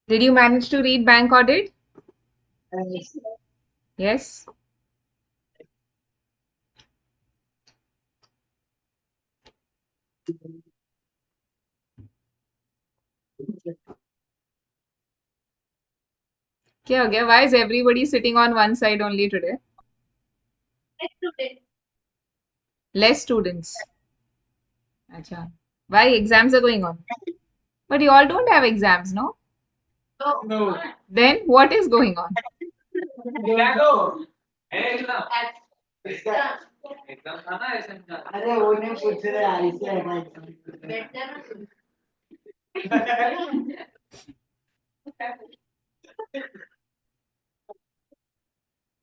Did you manage to read bank audit? Yes. क्या हो गया? Why is everybody sitting on one side only today? Less students. Acha. Why exams are going on? But you all don't have exams, no? No. Then what is going on? अरे वो नहीं पूछ रहे ऐसे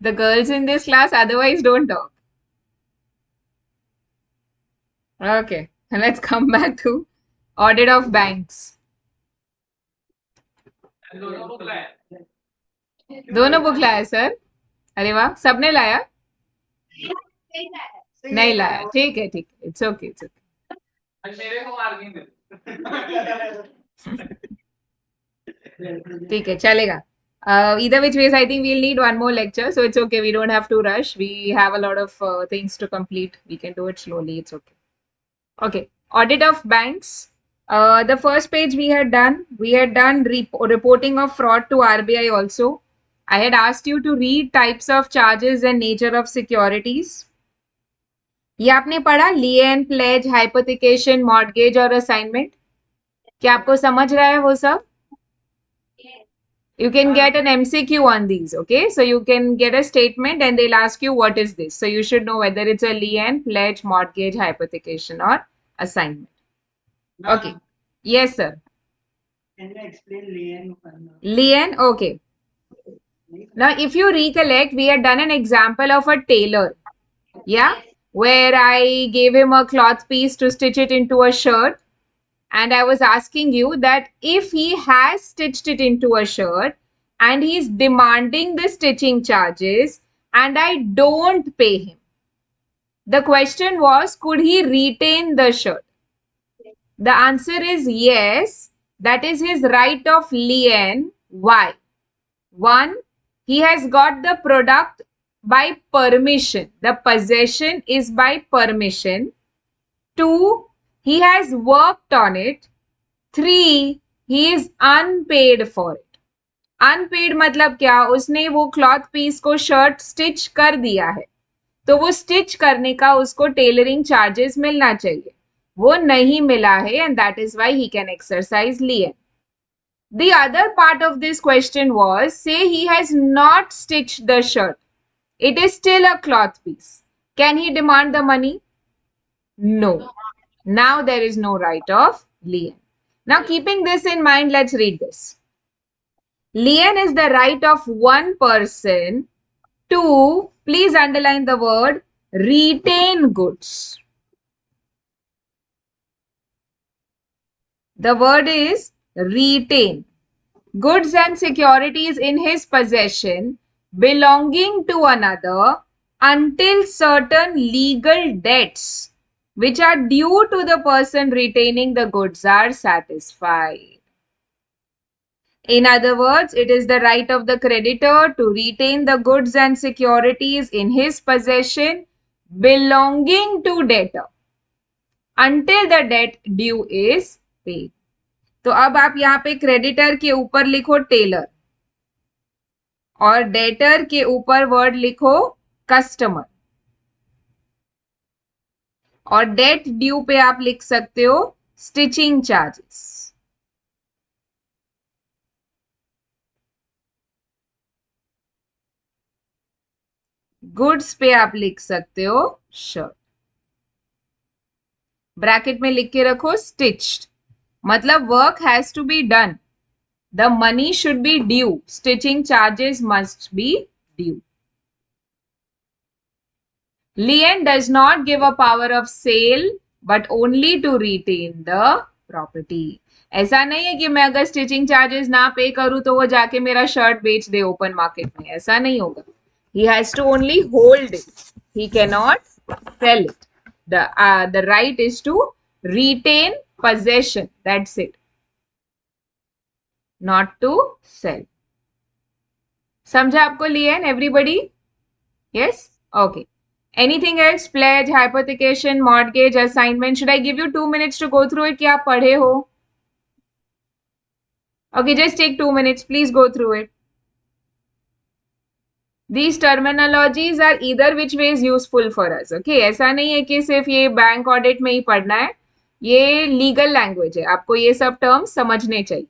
The girls in this class otherwise don't talk. Okay. Let's come back to audit of banks. दोनों book लाया sir? अरे वाह, सबने लाया? नहीं लाया, ठीक है, इट्स ओके, इट्स ओके, ठीक है, चलेगा. Either which ways, I think we'll need one more lecture, so it's okay. We don't have to rush. We have a lot of things to complete. We can do it slowly. It's okay. Okay, audit of banks. The first page we had done. We had done reporting of fraud to RBI also. I had asked you to read types of charges and nature of securities. ये आपने पढ़ा lien, pledge, hypothecation, mortgage और assignment. क्या आपको समझ रहा है वो सब? You can get an MCQ on these, okay? So you can get a statement and they'll ask you what is this. So you should know whether it's a lien, pledge, mortgage, hypothecation or assignment. Okay. Yes, sir. Can you explain lien? Lien, okay. Now, if you recollect, we had done an example of a tailor. Yeah? Where I gave him a cloth piece to stitch it into a shirt. And I was asking you that if he has stitched it into a shirt and he is demanding the stitching charges and I don't pay him, the question was, could he retain the shirt? The answer is yes. That is his right of lien. Why? One, he has got the product by permission. The possession is by permission. Two, he has worked on it. 3, he is unpaid for it. Unpaid मतलब क्या? उसने वो cloth piece को shirt stitch कर दिया है, तो वो स्टिच करने का उसको टेलरिंग चार्जेस मिलना चाहिए. वो नहीं मिला है and that is why he can exercise lien. The other part of this question was, say he has not stitched the shirt. It is still a cloth piece. Can he demand the money? No. Now there is no right of lien. Now, keeping this in mind, let's read this. Lien is the right of one person to, please underline the word, retain goods. The word is retain. Goods and securities in his possession belonging to another until certain legal debts which are due to the person retaining the goods are satisfied. In other words, it is the right of the creditor to retain the goods and securities in his possession belonging to debtor until the debt due is paid. तो अब आप यहाँ पे creditor के ऊपर लिखो Taylor और debtor के ऊपर वर्ड लिखो कस्टमर और डेट ड्यू पे आप लिख सकते हो स्टिचिंग चार्जेस. गुड्स पे आप लिख सकते हो शर्ट. ब्रैकेट में लिख के रखो स्टिच्ड, मतलब work has to be done. The money should be due. Stitching charges must be due. Lien does not give a power of sale but only to retain the property. ऐसा नहीं है कि मैं अगर स्टिचिंग चार्जेस ना पे करूं तो वो जाके मेरा शर्ट बेच दे ओपन मार्केट में. ऐसा नहीं होगा. He has to only hold it. He cannot sell it. The right is to retain possession. That's it. not to sell. समझा आपको लियन everybody? Yes? Okay. Anything else? Pledge, hypothecation, mortgage, assignment. Should I give you 2 minutes to go through it? क्या आप पढ़े हो? Okay, just take 2 minutes. Please go through it. These terminologies are either which way is useful for us. Okay, ऐसा नहीं है कि सिर्फ ये बैंक ऑडिट में ही पढ़ना है. ये लीगल लैंग्वेज है. आपको ये सब टर्म्स समझने चाहिए.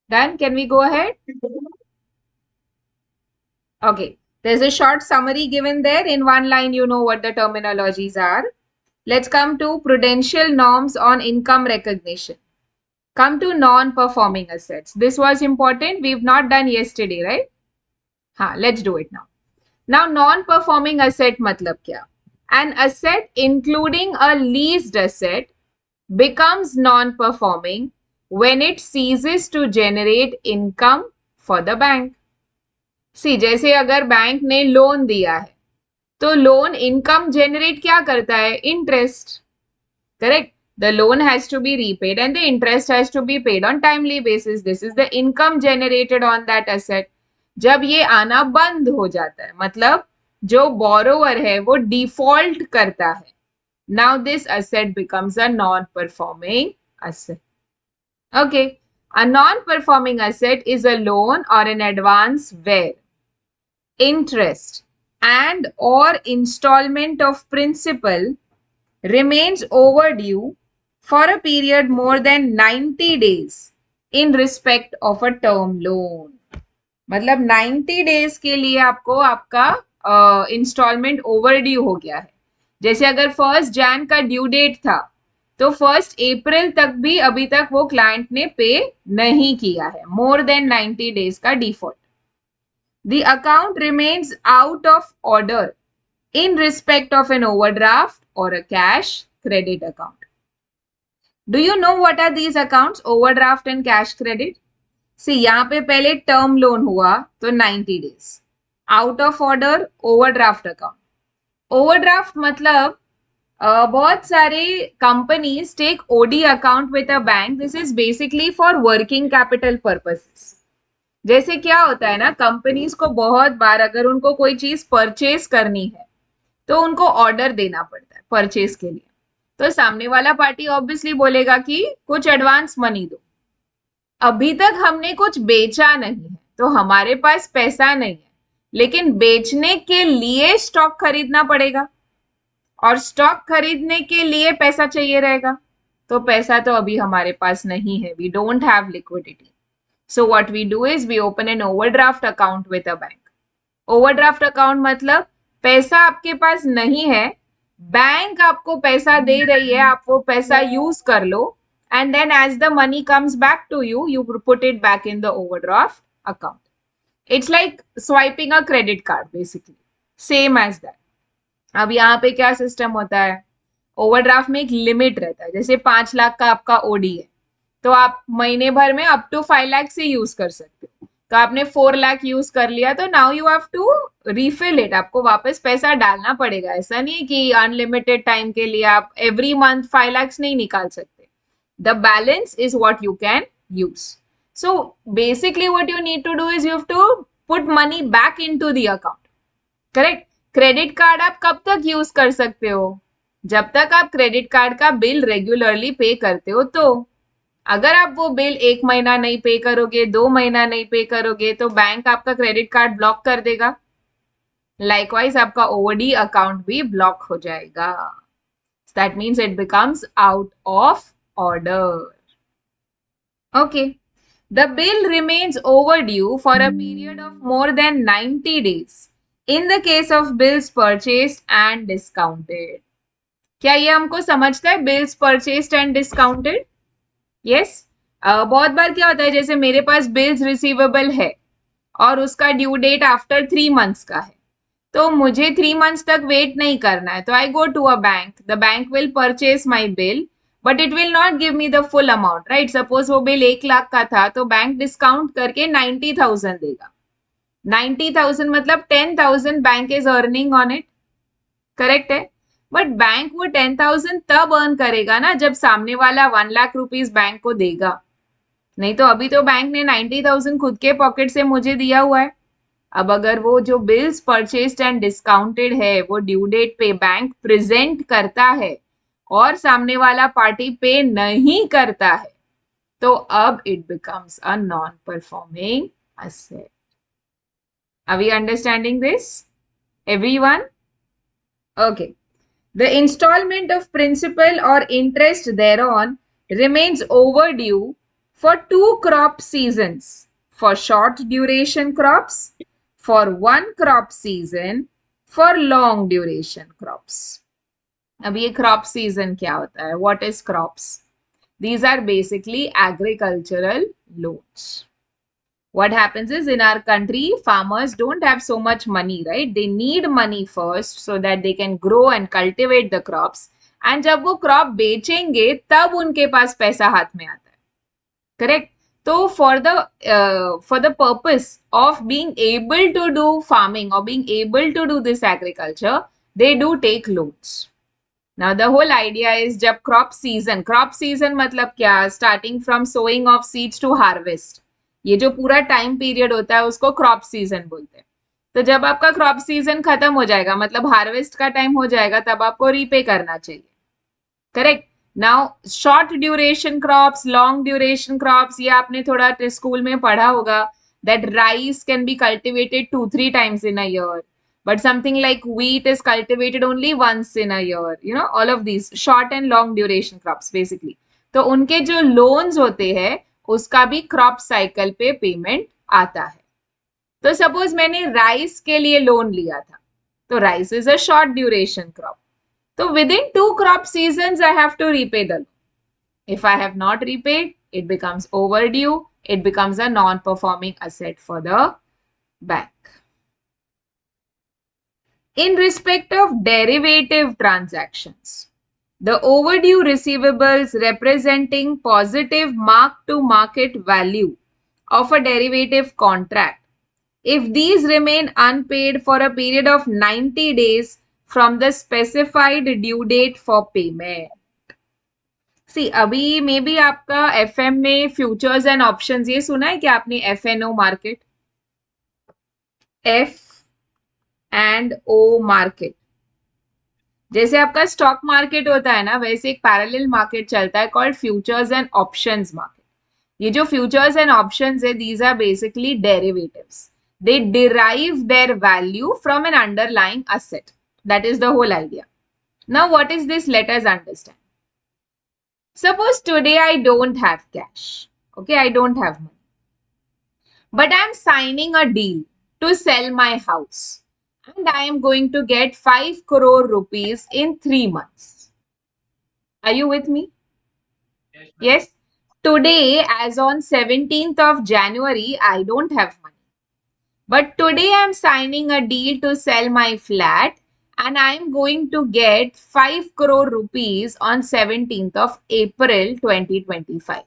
Done? Can we go ahead? Okay. There's a short summary given there. In one line, you know what the terminologies are. Let's come to prudential norms on income recognition. Come to non-performing assets. This was important. We've not done yesterday, right? Let's do it now. Now, non-performing asset matlab kya? An asset including a leased asset becomes non-performing when it ceases to generate income for the bank. See, जैसे अगर bank ने loan दिया है तो loan income generate क्या करता है? Interest. Correct. The loan has to be repaid and the interest has to be paid on timely basis. This is the income generated on that asset. जब ये आना बंद हो जाता है, मतलब जो borrower है वो default करता है. Now this asset becomes a non-performing asset. Okay. A non-performing asset is a loan or an advance where interest and or installment of principal remains overdue for a period more than 90 days in respect of a term loan. मतलब 90 days के लिए आपको आपका instalment overdue हो गया है. जैसे अगर 1 जैन का ड्यू डेट था तो 1 अप्रैल तक भी अभी तक वो क्लाइंट ने पे नहीं किया है. मोर देन 90 डेज का default. The account remains out of order in respect of an overdraft or a cash credit account. Do you know what are these accounts? Overdraft and cash credit. See, यहाँ पे पहले term loan हुआ तो 90 days. Out of order, overdraft account. Overdraft मतलब बहुत सारे companies take OD account with a bank. This is basically for working capital purposes. जैसे क्या होता है ना, कंपनीज को बहुत बार अगर उनको कोई चीज परचेज करनी है तो उनको ऑर्डर देना पड़ता है परचेज के लिए. तो सामने वाला पार्टी ऑब्वियसली बोलेगा कि कुछ एडवांस मनी दो. अभी तक हमने कुछ बेचा नहीं है तो हमारे पास पैसा नहीं है, लेकिन बेचने के लिए स्टॉक खरीदना पड़ेगा और स्टॉक खरीदने के लिए पैसा चाहिए रहेगा. तो पैसा तो अभी हमारे पास नहीं है. We don't have liquidity. So what we do is we open an overdraft account with a bank. Overdraft account मतलब पैसा आपके पास नहीं है, बैंक आपको पैसा दे रही है, आप वो पैसा यूज कर लो, and then as the money comes back to you, you put it back in the overdraft account. It's like swiping a credit card basically. Same as that. अब यहाँ पे क्या सिस्टम होता है? ओवरड्राफ्ट में एक लिमिट रहता है. जैसे 5 लाख का आपका ओडी है तो आप महीने भर में अप टू 5 लाख से यूज कर सकते हो. तो आपने 4 लाख यूज कर लिया तो now you have to refill it. आपको वापस पैसा डालना पड़ेगा. ऐसा नहीं है कि अनलिमिटेड टाइम के लिए आप एवरी मंथ 5 लाख नहीं निकाल सकते. The balance is what you can use. So basically what you need to do is you have to put money back into the account. Correct. Credit card आप कब तक use कर सकते हो? जब तक आप क्रेडिट कार्ड का बिल रेगुलरली पे करते हो. तो अगर आप वो बिल 1 महीना नहीं पे करोगे, 2 महीना नहीं पे करोगे, तो बैंक आपका क्रेडिट कार्ड ब्लॉक कर देगा. लाइकवाइज आपका ओवरडी अकाउंट भी ब्लॉक हो जाएगा. That means it becomes out of order. Okay. The bill remains overdue for a period of more than 90 days in the case of bills purchased and discounted. क्या ये हमको समझता है bills purchased and discounted? Yes. बहुत बार क्या होता है, जैसे मेरे पास bills receivable है और उसका ड्यू डेट आफ्टर 3 मंथ्स का है, तो मुझे 3 मंथ्स तक वेट नहीं करना है. तो I go to a bank, the bank will purchase my bill, but it will not give me the full amount. Right, suppose वो बिल 1 लाख का था, तो बैंक डिस्काउंट करके 90,000 देगा. 90,000 मतलब 10,000 bank is earning on it. Correct है. But bank वो 10,000 तब अर्न करेगा ना जब सामने वाला 1 लाख रुपीज बैंक को देगा. नहीं तो अभी तो बैंक ने 90,000 खुद के पॉकेट से मुझे दिया हुआ है. अब अगर वो जो बिल्स परचेस्ड एंड डिस्काउंटेड है वो ड्यू डेट पे बैंक प्रेजेंट करता है और सामने वाला पार्टी पे नहीं करता है, तो अब it becomes a non performing asset. Are we understanding this everyone? Okay. The installment of principal or interest thereon remains overdue for 2 crop seasons, for short duration crops, for 1 crop season, for long duration crops. अब ये crop season क्या होता है? What is crops? These are basically agricultural loans. What happens is, in our country, farmers don't have so much money, right? They need money first so that they can grow and cultivate the crops. And जब वो crop बेचेंगे तब उनके पास पैसा हाथ में आता है. Correct? So for the purpose of being able to do farming or being able to do this agriculture, they do take loans. Now the whole idea is, जब crop season मतलब क्या? Starting from sowing of seeds to harvest. ये जो पूरा time period होता है उसको crop season बोलते हैं. तो जब आपका क्रॉप सीजन खत्म हो जाएगा, मतलब हार्वेस्ट का टाइम हो जाएगा, तब आपको रीपे करना चाहिए. Correct. Now short duration crops, long duration crops, ये आपने थोड़ा स्कूल में पढ़ा होगा, that rice can be cultivated 2-3 times in a year, but something like wheat is cultivated only once in a year. You know, all of these short and long duration crops basically. तो उनके जो loans होते हैं उसका भी crop cycle पे payment आता है. तो सपोज मैंने राइस के लिए लोन लिया था, तो rice is a short duration crop. तो with in 2 crop seasons I have to repay the loan. If I have not repaid, it becomes overdue. It becomes a non-performing asset for the bank. In respect of derivative transactions, the overdue receivables representing positive mark-to-market value of a derivative contract, if these remain unpaid for a period of 90 days from the specified due date for payment. See, अभी may be आपका FM में futures and options ये सुना है कि आपने FNO market, F&O market. जैसे आपका स्टॉक मार्केट होता है ना, वैसे एक पैरेलल मार्केट चलता है called futures and options market. ये जो फ्यूचर्स एंड ऑप्शंस है, these are basically derivatives. They derive their value from an underlying asset. That is the whole idea. Now, what is this? Let us understand. Suppose today I don't have cash. Okay, I don't have money. But I am signing a deal to sell my house. And I am going to get 5 crore rupees in 3 months. Are you with me? Yes. Today, as on 17th of January, I don't have money. But today I am signing a deal to sell my flat and I am going to get 5 crore rupees on 17th of April 2025.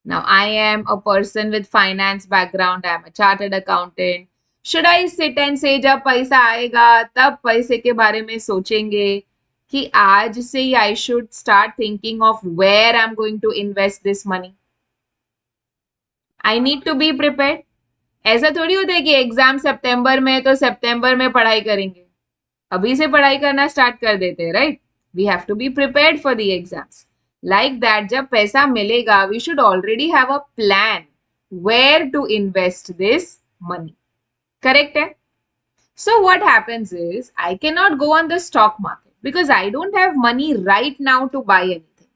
Now I am a person with finance background. I am a chartered accountant. Should I sit and say जब पैसा आएगा तब पैसे के बारे में सोचेंगे, कि आज से ही I should start thinking of where I am going to invest this money? I need to be prepared. ऐसा थोड़ी होता है कि एग्जाम सितंबर में है तो सितंबर में पढ़ाई करेंगे, अभी से पढ़ाई करना स्टार्ट कर देते हैं, right? We have to be prepared for the exams. Like that, जब पैसा मिलेगा we should already have a plan where to invest this money, correct है? So what happens is I cannot go on the stock market because I don't have money right now to buy anything.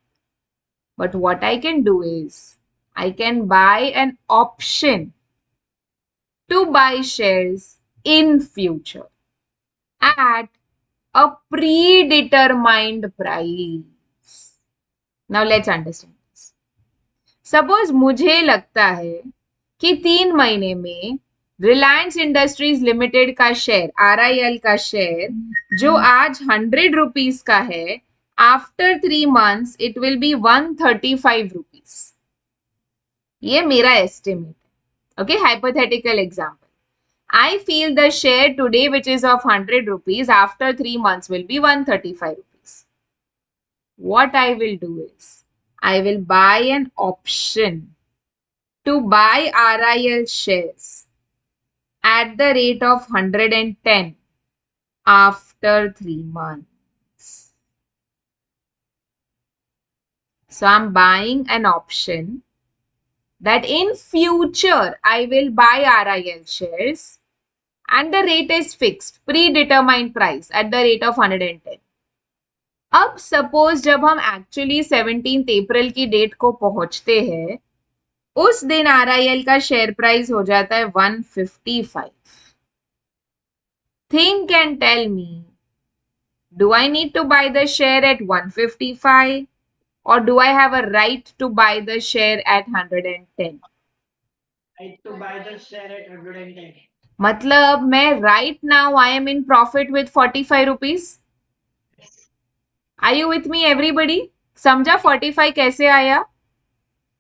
But what I can do is I can buy an option to buy shares in future at a predetermined price. Now let's understand this. Suppose मुझे लगता है कि 3 महीने में Reliance industries limited का share, RIL का share जो आज 100 रुपीज का है, after 3 months it will B 135 rupees. ये मेरा एस्टिमेट है, okay, hypothetical example. I feel the share today, which is of 100 rupees, after 3 months will be 135 rupees. What I will do is, I will buy an option to buy RIL shares at the rate of 110 after 3 months. So I'm buying an option that in future I will buy RIL shares and the rate is fixed, predetermined price at the rate of 110. अब suppose जब हम actually 17 अप्रैल की date को पहुंचते हैं, उस दिन RIL का शेयर प्राइस हो जाता है 155. Think and tell me, do I need to buy the share at 155 or do I have a right to buy the share at 110? Right to buy the share at 110. मतलब मैं right now I am in profit with 45 rupees. Are you with me everybody? समझा 45 कैसे आया?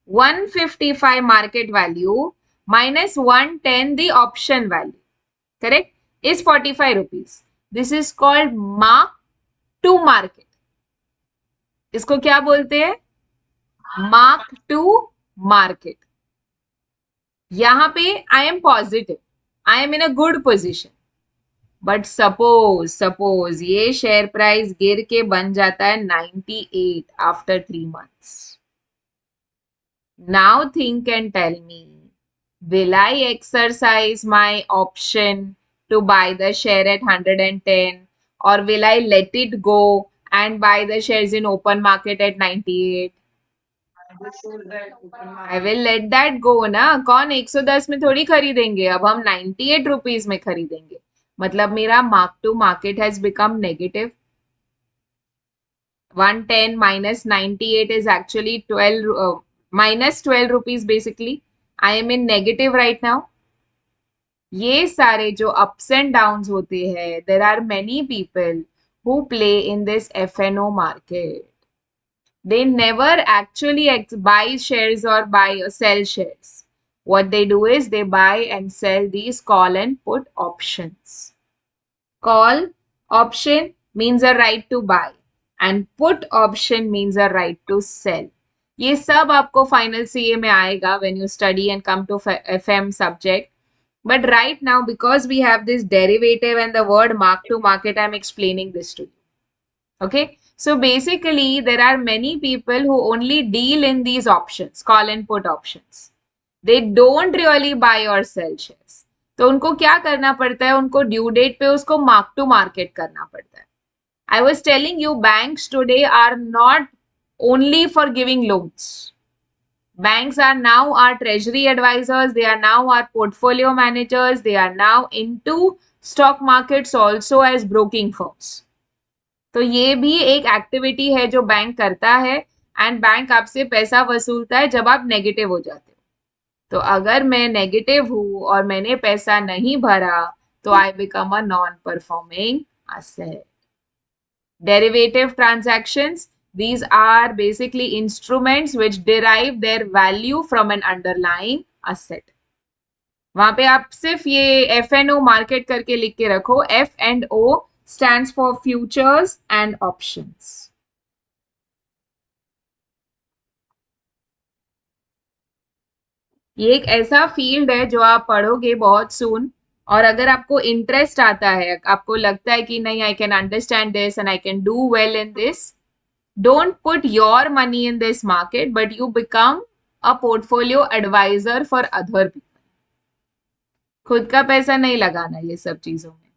155 market value minus 110 the option value, correct, is 45 rupees. This is called mark to market. इसको क्या बोलते हैं? Mark to market. यहां पे I am positive, I am in a good position. But suppose ये शेयर प्राइस गिर के बन जाता है 98 after 3 months. Now think and tell me, will I exercise my option to buy the share at 110 or will I let it go and buy the shares in open market at 98? I will let that go ना. कौन 110 में थोड़ी खरीदेंगे, अब हम 98 rupees में खरीदेंगे. मतलब मेरा mark to market has become negative. 110 minus 98 is actually 12 minus 12 rupees basically. I am in negative right now. ये सारे जो ups and downs होते हैं, there are many people who play in this FNO market. They never actually buy shares or buy or sell shares. What they do is they buy and sell these call and put options. Call option means a right to buy and put option means a right to sell. ये सब आपको final CA में आएगा when you study and come to FM subject. But right now, because we have this derivative and the word mark to market, I'm explaining this to you. Okay, so basically there are many people who only deal in these options, call and put options. They don't really buy or sell shares. तो उनको क्या करना पड़ता है, उनको due date पे उसको mark to market करना पड़ता है. I was telling you, banks today are not only for giving loans. Banks are now our treasury advisors, they are now our portfolio managers, they are now into stock markets also as broking firms. तो ये भी एक activity है जो bank करता है and bank आपसे पैसा वसूलता है जब आप नेगेटिव हो जाते हो. तो अगर मैं नेगेटिव हूं और मैंने पैसा नहीं भरा तो I become a non performing asset. Derivative transactions, these are basically instruments which derive their value from an underlying asset. वहां पे आप सिर्फ ये FNO मार्केट करके लिख के रखो. F&O stands for futures and options. ये एक ऐसा फील्ड है जो आप पढ़ोगे बहुत सून, और अगर आपको इंटरेस्ट आता है, आपको लगता है कि नहीं, I can understand this and I can do well in this, don't put your money in this market but you become a portfolio advisor for other people. खुद का पैसा नहीं लगाना ये सब चीजों में.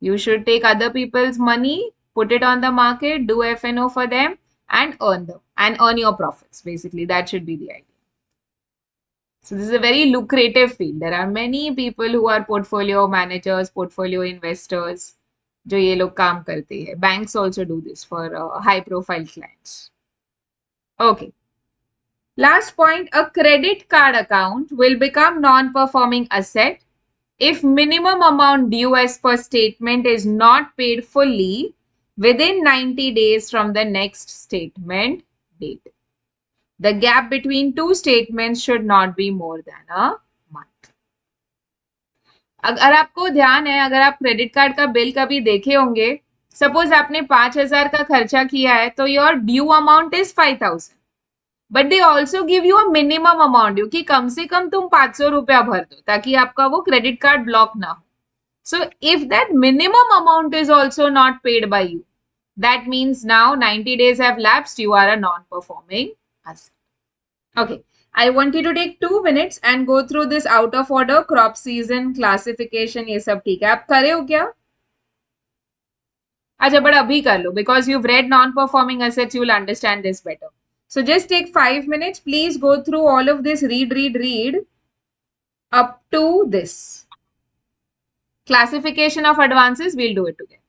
You should take other people's money, put it on the market, do F&O for them, and earn them and earn your profits. Basically, that should be the idea. So, this is a very lucrative field. There are many people who are portfolio managers, portfolio investors. जो ये लोग काम करते हैं. Banks also do this for high profile clients. Okay. Last point, a credit card account will become non-performing asset if minimum amount due as per statement is not paid fully within 90 days from the next statement date. The gap between two statements should not be more than a month. अगर आपको ध्यान है, अगर आप credit card का bill कभी देखे होंगे, सपोज आपने 5,000 का खर्चा किया है, तो your due amount is 5,000, but they also give you a minimum amount due कि कम से कम तुम 500 रुपया भर दो ताकि आपका वो क्रेडिट कार्ड ब्लॉक ना हो. So if that minimum amount is also not paid by you, that means now 90 days have lapsed, you are a non-performing asset. Okay, I want you to take 2 minutes and go through this out of order crop season classification. ये सब ठीक है, आप करे हो क्या? अच्छा, but अभी कर लो because you've read non-performing assets, you will understand this better. So just take 5 minutes. Please go through all of this. Read up to this. Classification of advances, we'll do it together.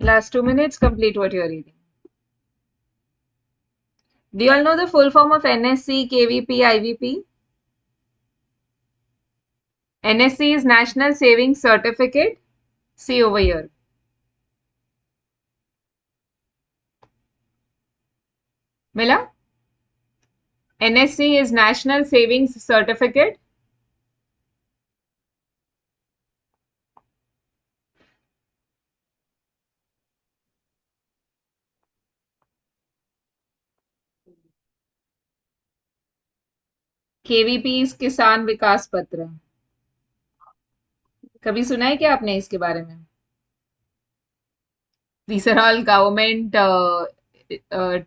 Last 2 minutes, complete what you're reading. Do you all know the full form of NSC, KVP, IVP? NSC is National Savings Certificate. See over here. Mila? NSC is National Savings Certificate. KVP is किसान विकास पत्र. कभी सुना है क्या आपने इसके बारे में? These are all government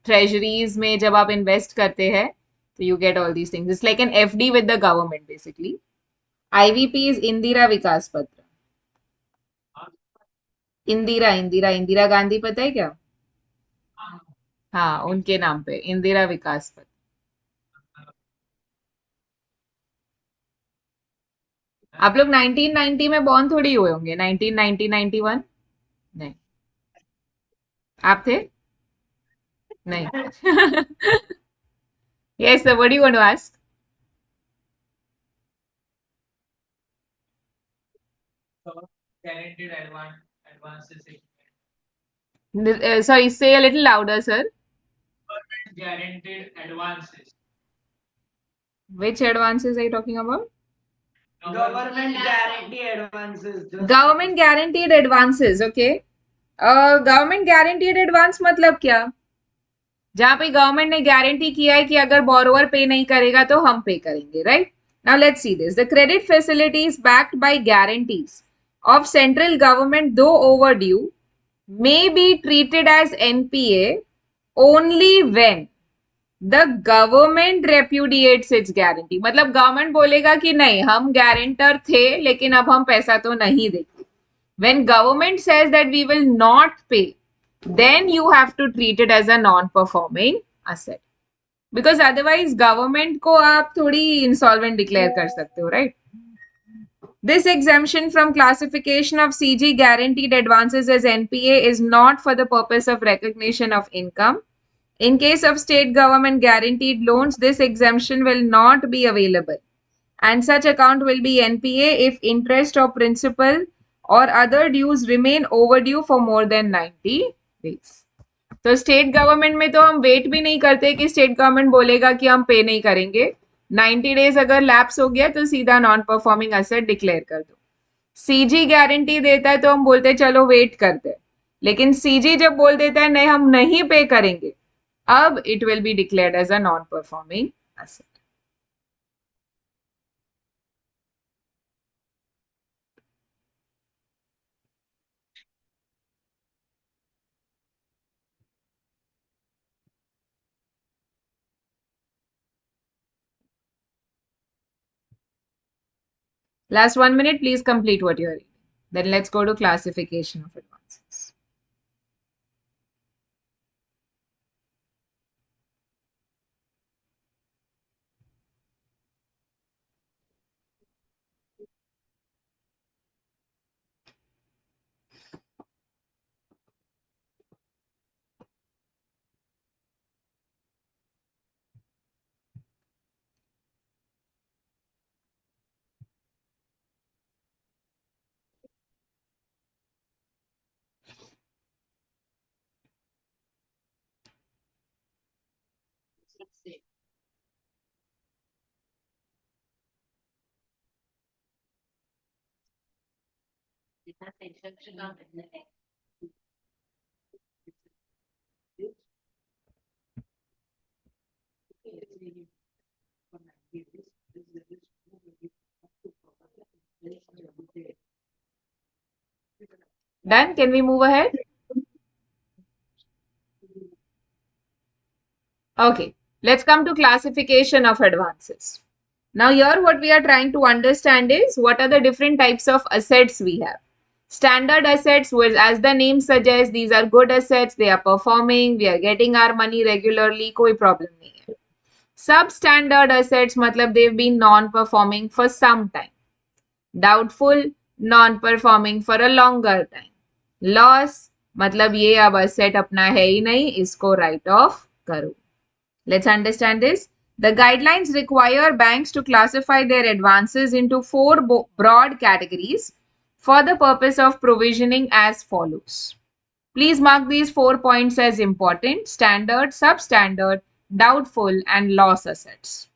treasuries में जब आप invest करते हैं तो you get all these things. It's like an FD with the government basically. IVP is Indira विकास पत्र. इंदिरा गांधी पता है क्या? हाँ, उनके नाम पे इंदिरा विकास पत्र. आप लोग 1990 में बॉर्न थोड़ी हुए होंगे. 1990 91 नहीं. आप थे? नहीं. Yes, sir. What do you want to ask? Guaranteed advances. Sorry, say a little louder, sir. Government guaranteed advances. Which advances are you talking about? Government guarantee advances. Government guaranteed advances, okay. Government guaranteed advance मतलब क्या? जहां पे government ने guarantee किया है कि अगर borrower पे नहीं करेगा तो हम पे करेंगे, right? Now let's see this. The credit facility is backed by guarantees of central government, though overdue, may be treated as NPA only when the government repudiates its guarantee. मतलब गवर्नमेंट बोलेगा कि नहीं, हम गारंटर थे लेकिन अब हम पैसा तो नहीं देंगे. When government says that we will not pay, then you have to treat it as a non-performing asset. Because otherwise government को आप थोड़ी insolvent declare कर सकते हो, right? This exemption from classification of CG guaranteed advances as NPA is not for the purpose of recognition of income. In case of state government guaranteed loans, this exemption will not be available, and such account will be NPA if interest or principal or other dues remain overdue for more than 90 days. तो state government में तो हम wait भी नहीं करते कि state government बोलेगा कि हम पे नहीं करेंगे. 90 डेज अगर लैप्स हो गया तो सीधा नॉन परफॉर्मिंग एसेट डिक्लेयर कर दो. सीजी गारंटी देता है तो हम बोलते हैं चलो वेट करते हैं, लेकिन सीजी जब बोल देता है नहीं हम नहीं पे करेंगे, अब it will be declared as a non performing asset. Last 1 minute, please complete what you're reading. Then let's go to classification of advances. Done? Can we move ahead? Okay, let's come to classification of advances. Now here what we are trying to understand is what are the different types of assets we have. Standard assets, which as the name suggests, these are good assets, they are performing, we are getting our money regularly, कोई problem नहीं है. Substandard assets मतलब they've been non-performing for some time. Doubtful, non-performing for a longer time. Loss, मतलब ये अब asset अपना है ही नहीं, इसको राइट ऑफ करो. Let's understand this. The guidelines require banks to classify their advances into four broad categories for the purpose of provisioning as follows. Please mark these 4 points as important: standard, substandard, doubtful, and loss assets.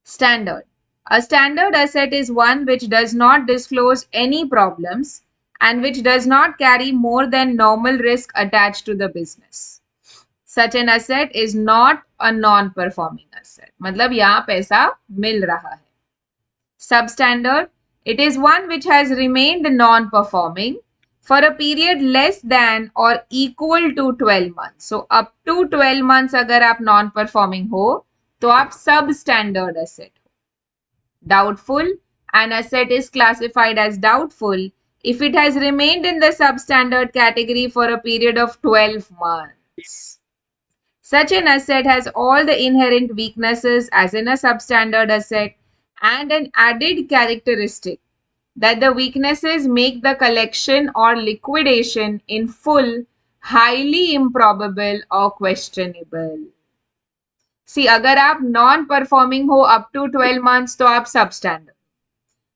Standard. A standard asset is one which does not disclose any problems and which does not carry more than normal risk attached to the business. Such an asset is not a non-performing asset. मतलब यहाँ पैसा मिल रहा है. Substandard. It is one which has remained non-performing for a period less than or equal to 12 months. So up to 12 months अगर आप non-performing हो तो आप substandard asset हो. Doubtful. An asset is classified as doubtful if it has remained in the substandard category for a period of 12 months. Such an asset has all the inherent weaknesses as in a substandard asset and an added characteristic that the weaknesses make the collection or liquidation in full highly improbable or questionable. See, अगर आप non-performing हो up to 12 months तो आप substandard.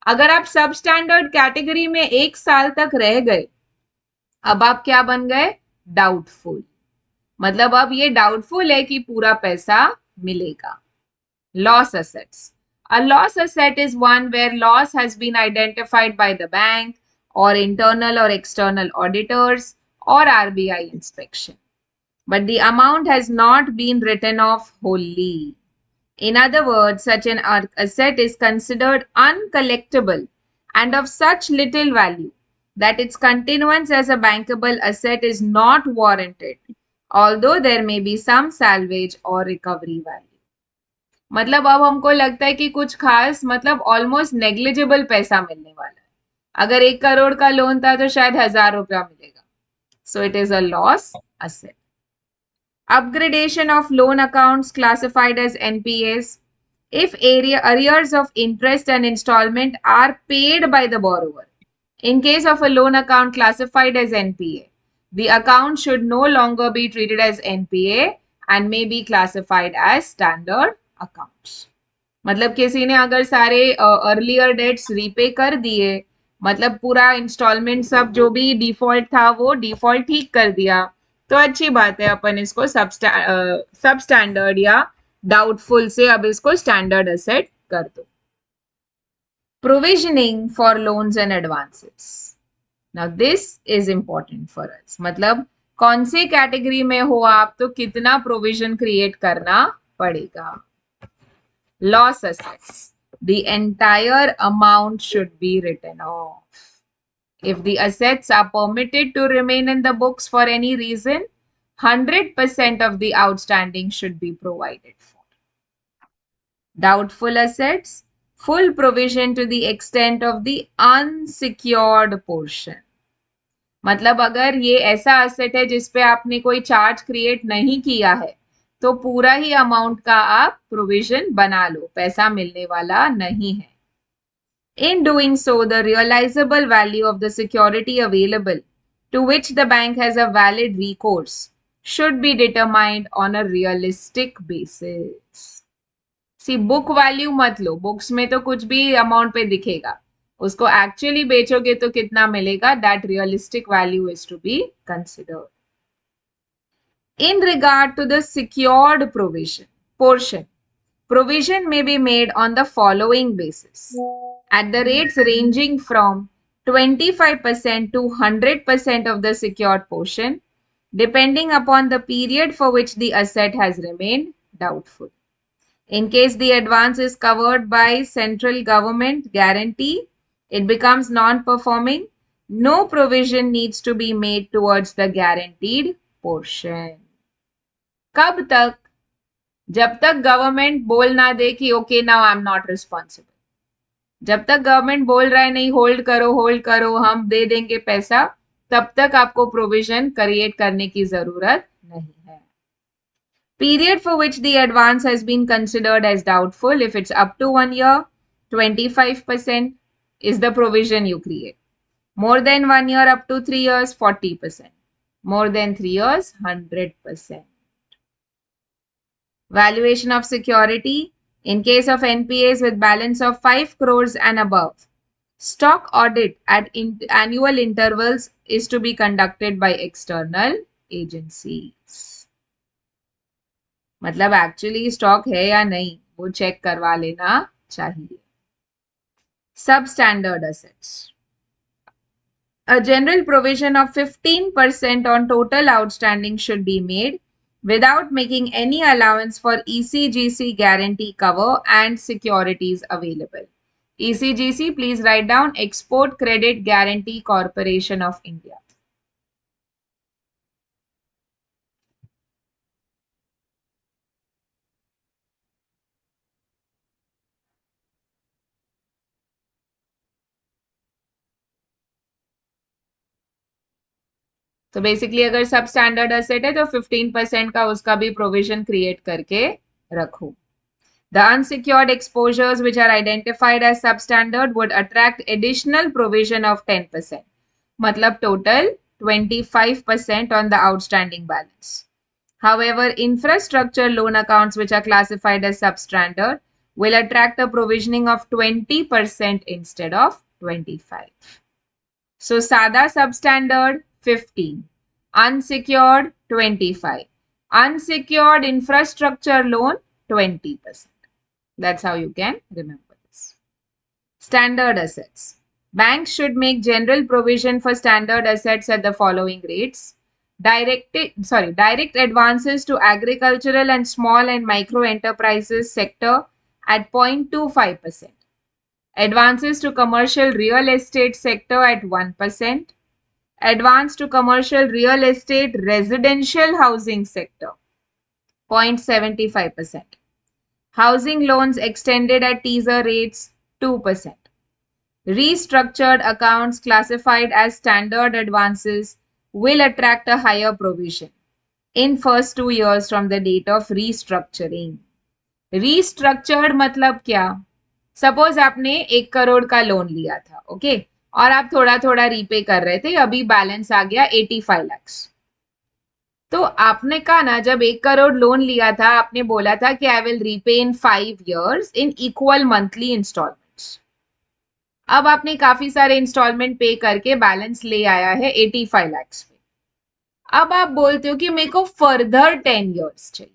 अगर आप substandard category में 1 साल तक रह गए, अब आप क्या बन गए? Doubtful. मतलब अब ये डाउटफुल है कि पूरा पैसा मिलेगा. Loss assets. A loss asset is one where loss has been identified by the bank or internal or external auditors or RBI inspection, but the amount has not been written off wholly. In other words, such an asset is considered uncollectible and of such little value that its continuance as a bankable asset is not warranted, although there may be some salvage or recovery value. मतलब अब हमको लगता है कि कुछ खास मतलब almost negligible पैसा मिलने वाला है. अगर 1 करोड़ का लोन था तो शायद 1000 रुपया मिलेगा. So it is a loss asset. Upgradation of loan accounts classified as NPAs. If arrears of interest and installment are paid by the borrower, in case of a loan account classified as NPA, the account should no longer be treated as NPA and may be classified as standard accounts. मतलब किसी ने अगर सारे earlier dates repay कर दिए, मतलब पूरा instalment सब जो भी डिफॉल्ट था वो डिफॉल्ट ठीक कर दिया, तो अच्छी बात है, अपन इसको सबस्टैंडर्ड या डाउटफुल से अब इसको स्टैंडर्ड एसेट कर दो. Provisioning for loans and advances. Now this is important for us. मतलब कौन से कैटेगरी में हो आप तो कितना प्रोविजन क्रिएट करना पड़ेगा. Loss assets. The entire amount should be written off. If the assets are permitted to remain in the books for any reason, 100% of the outstanding should be provided for. Doubtful assets. Full provision to the extent of the unsecured portion. मतलब अगर ये ऐसा asset है जिसपे आपने कोई charge create नहीं किया है तो पूरा ही अमाउंट का आप प्रोविजन बना लो, पैसा मिलने वाला नहीं है. In doing so, the realizable value of the security available to which the bank has a valid recourse should be determined on a realistic basis. See, book value मत लो, बुक्स में तो कुछ भी अमाउंट पे दिखेगा, उसको एक्चुअली बेचोगे तो कितना मिलेगा, that realistic value is to be considered. In regard to the secured portion, provision may be made on the following basis. At the rates ranging from 25% to 100% of the secured portion, depending upon the period for which the asset has remained doubtful. In case the advance is covered by central government guarantee, it becomes non-performing. No provision needs to be made towards the guaranteed portion. कब तक? जब तक government बोल ना दे कि okay now I am not responsible. जब तक government बोल रहा है नहीं होल्ड करो हम दे देंगे पैसा, तब तक आपको प्रोविजन क्रिएट करने की जरूरत नहीं है. Period for which the advance has been considered as doubtful, if it's up to 1 year, 25% is the provision you create. More than 1 year up to 3 years, 40%. More than 3 years, 100%. Valuation of security. In case of NPAs with balance of 5 crores and above, stock audit at annual intervals is to be conducted by external agencies. मतलब actually stock है या नहीं वो check करवा लेना चाहिए. Substandard assets. A general provision of 15% on total outstanding should be made without making any allowance for ECGC guarantee cover and securities available. ECGC, please write down Export Credit Guarantee Corporation of India. तो basically अगर सब standard asset है तो 15% का उसका भी provision create करके रखो. The unsecured exposures which are identified as substandard would attract additional provision of 10%. मतलब total 25% on the outstanding balance. However, infrastructure loan accounts which are classified as substandard will attract a provisioning of 20% instead of 25. So, SADA substandard 15, unsecured 25, unsecured infrastructure loan 20%. That's how you can remember this. Standard assets. Banks should make general provision for standard assets at the following rates. Direct advances to agricultural and small and micro enterprises sector at 0.25%. Advances to commercial real estate sector at 1%. Advance to commercial real estate residential housing sector 0.75%. Housing loans extended at teaser rates 2%. Restructured accounts classified as standard advances will attract a higher provision in first 2 years from the date of restructuring. Restructured मतलब क्या? Suppose आपने 1 करोड़ का loan लिया था, okay, और आप थोड़ा थोड़ा रीपे कर रहे थे, अभी बैलेंस आ गया 85 lakhs. तो आपने कहा ना जब 1 करोड़ लोन लिया था आपने बोला था कि I will repay in 5 years in equal monthly instalments. अब आपने काफी सारे इंस्टॉलमेंट पे करके बैलेंस ले आया है 85 lakhs पे. अब आप बोलते हो कि मेरे को फर्दर 10 years चाहिए.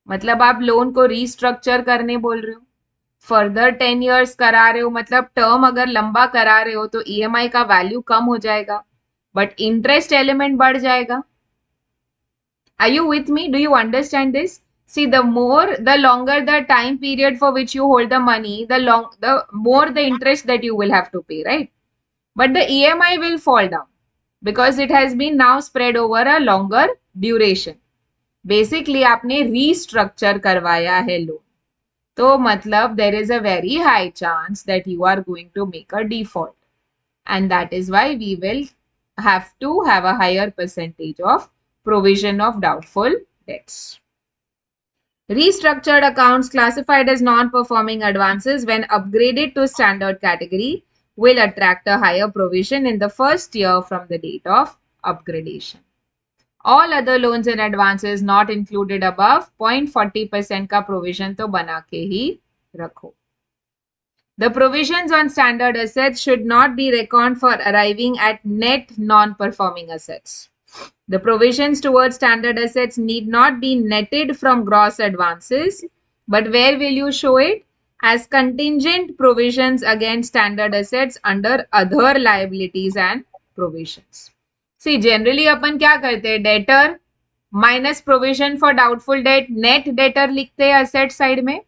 मतलब आप लोन को रीस्ट्रक्चर करने बोल रहे हो, फर्दर 10 years करा रहे हो, मतलब टर्म अगर लंबा करा रहे हो तो ईएमआई का वैल्यू कम हो जाएगा बट इंटरेस्ट एलिमेंट बढ़ जाएगा. Are you with me? Do you understand this? See, the longer the time period for which you hold the money, the more the interest that you will have to pay, right? But the EMI will fall down because it has been now spread over a longer duration. Basically, आपने restructure करवाया है loan, तो मतलब there is a very high chance that you are going to make a default, and that is why we will have to have a higher percentage of provision of doubtful debts. Restructured accounts classified as non-performing advances when upgraded to standard category will attract a higher provision in the first year from the date of upgradation. All other loans and advances not included above 0.40% का provision तो बना के ही रखो. The provisions on standard assets should not be reckoned for arriving at net non-performing assets. The provisions towards standard assets need not be netted from gross advances, but where will you show it? As contingent provisions against standard assets under other liabilities and provisions. See, generally अपन क्या करते हैं, debtor minus provision for doubtful debt, net debtor लिखते हैं asset side में.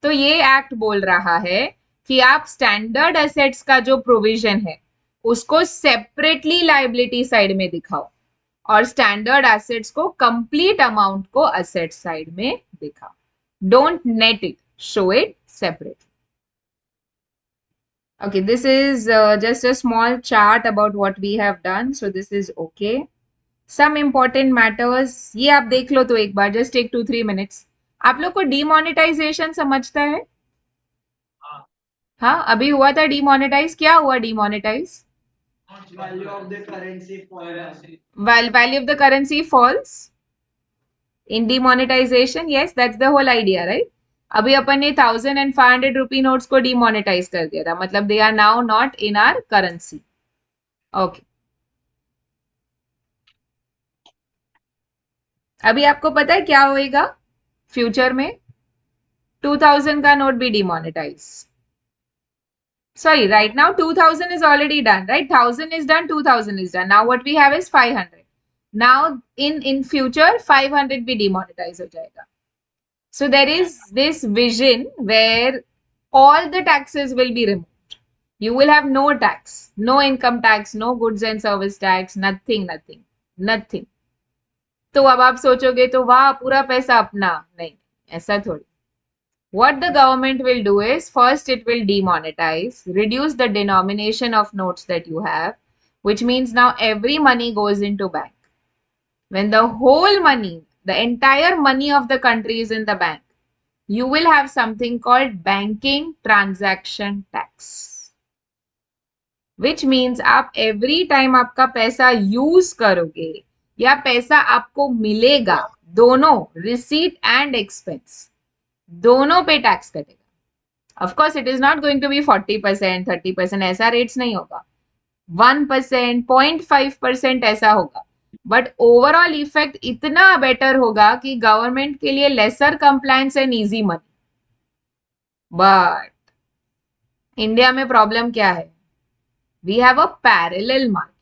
तो ये act बोल रहा है कि आप स्टैंडर्ड एसेट्स का जो प्रोविजन है उसको सेपरेटली लायबिलिटी साइड में दिखाओ और स्टैंडर्ड एसेट्स को कंप्लीट अमाउंट को असेट साइड में दिखाओ. Don't net it, show it separately. Okay, this is just a small chart about what we have done. So this is okay. Some important matters. ये आप देख लो तो एक बार, just take 2-3 minutes. आप लोग को demonetization समझता है? हाँ, अभी हुआ था डिमोनेटाइज, क्या हुआ demonetize? Value of the currency falls. Value of the currency falls in demonetization. Yes, that's the whole idea, right? अभी अपन ने 1,000 and 500 rupee नोट्स को डिमोनेटाइज कर दिया था, मतलब they are now not in our currency. Okay, अभी आपको पता है क्या होएगा फ्यूचर में? 2,000 का नोट भी demonetize. Sorry, right now 2,000 is already done, right? 1,000 is done, 2,000 is done. Now what we have is 500. Now in future 500 भी demonetize हो जाएगा. So there is this vision where all the taxes will be removed. You will have no tax, no income tax, no goods and service tax, nothing, nothing, nothing. तो अब आप सोचोगे तो वाह पूरा पैसा अपना, नहीं, ऐसा थोड़ी. What the government will do is first it will demonetize, reduce the denomination of notes that you have, which means now every money goes into bank. When the whole money, the entire money of the country is in the bank, you will have something called banking transaction tax. Which means आप every time आपका पैसा use करोगे या पैसा आपको मिलेगा, दोनों receipt and expense, दोनों पे टैक्स कटेगा. Of course, it is not going to be 40%, 30%, ऐसा रेट्स नहीं होगा. 1%, 0.5% ऐसा होगा. बट ओवरऑल इफेक्ट इतना बेटर होगा कि गवर्नमेंट के लिए lesser compliance and easy money. But India में प्रॉब्लम क्या है? We have a parallel market.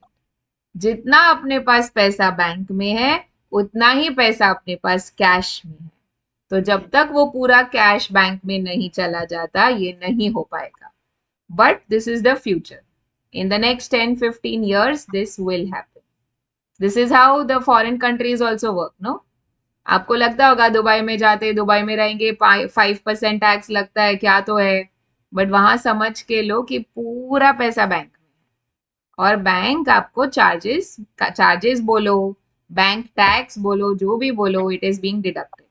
जितना अपने पास पैसा बैंक में है उतना ही पैसा अपने पास कैश में है. तो जब तक वो पूरा कैश बैंक में नहीं चला जाता ये नहीं हो पाएगा. But this is the future. In the next 10-15 years, this will happen. This is how the foreign countries also work, no? आपको लगता होगा दुबई में जाते, दुबई में रहेंगे, 5% टैक्स लगता है, क्या तो है. बट वहां समझ के लो कि पूरा पैसा बैंक में है. और बैंक आपको चार्जेस चार्जेस बोलो, बैंक टैक्स बोलो, जो भी बोलो, it is being deducted.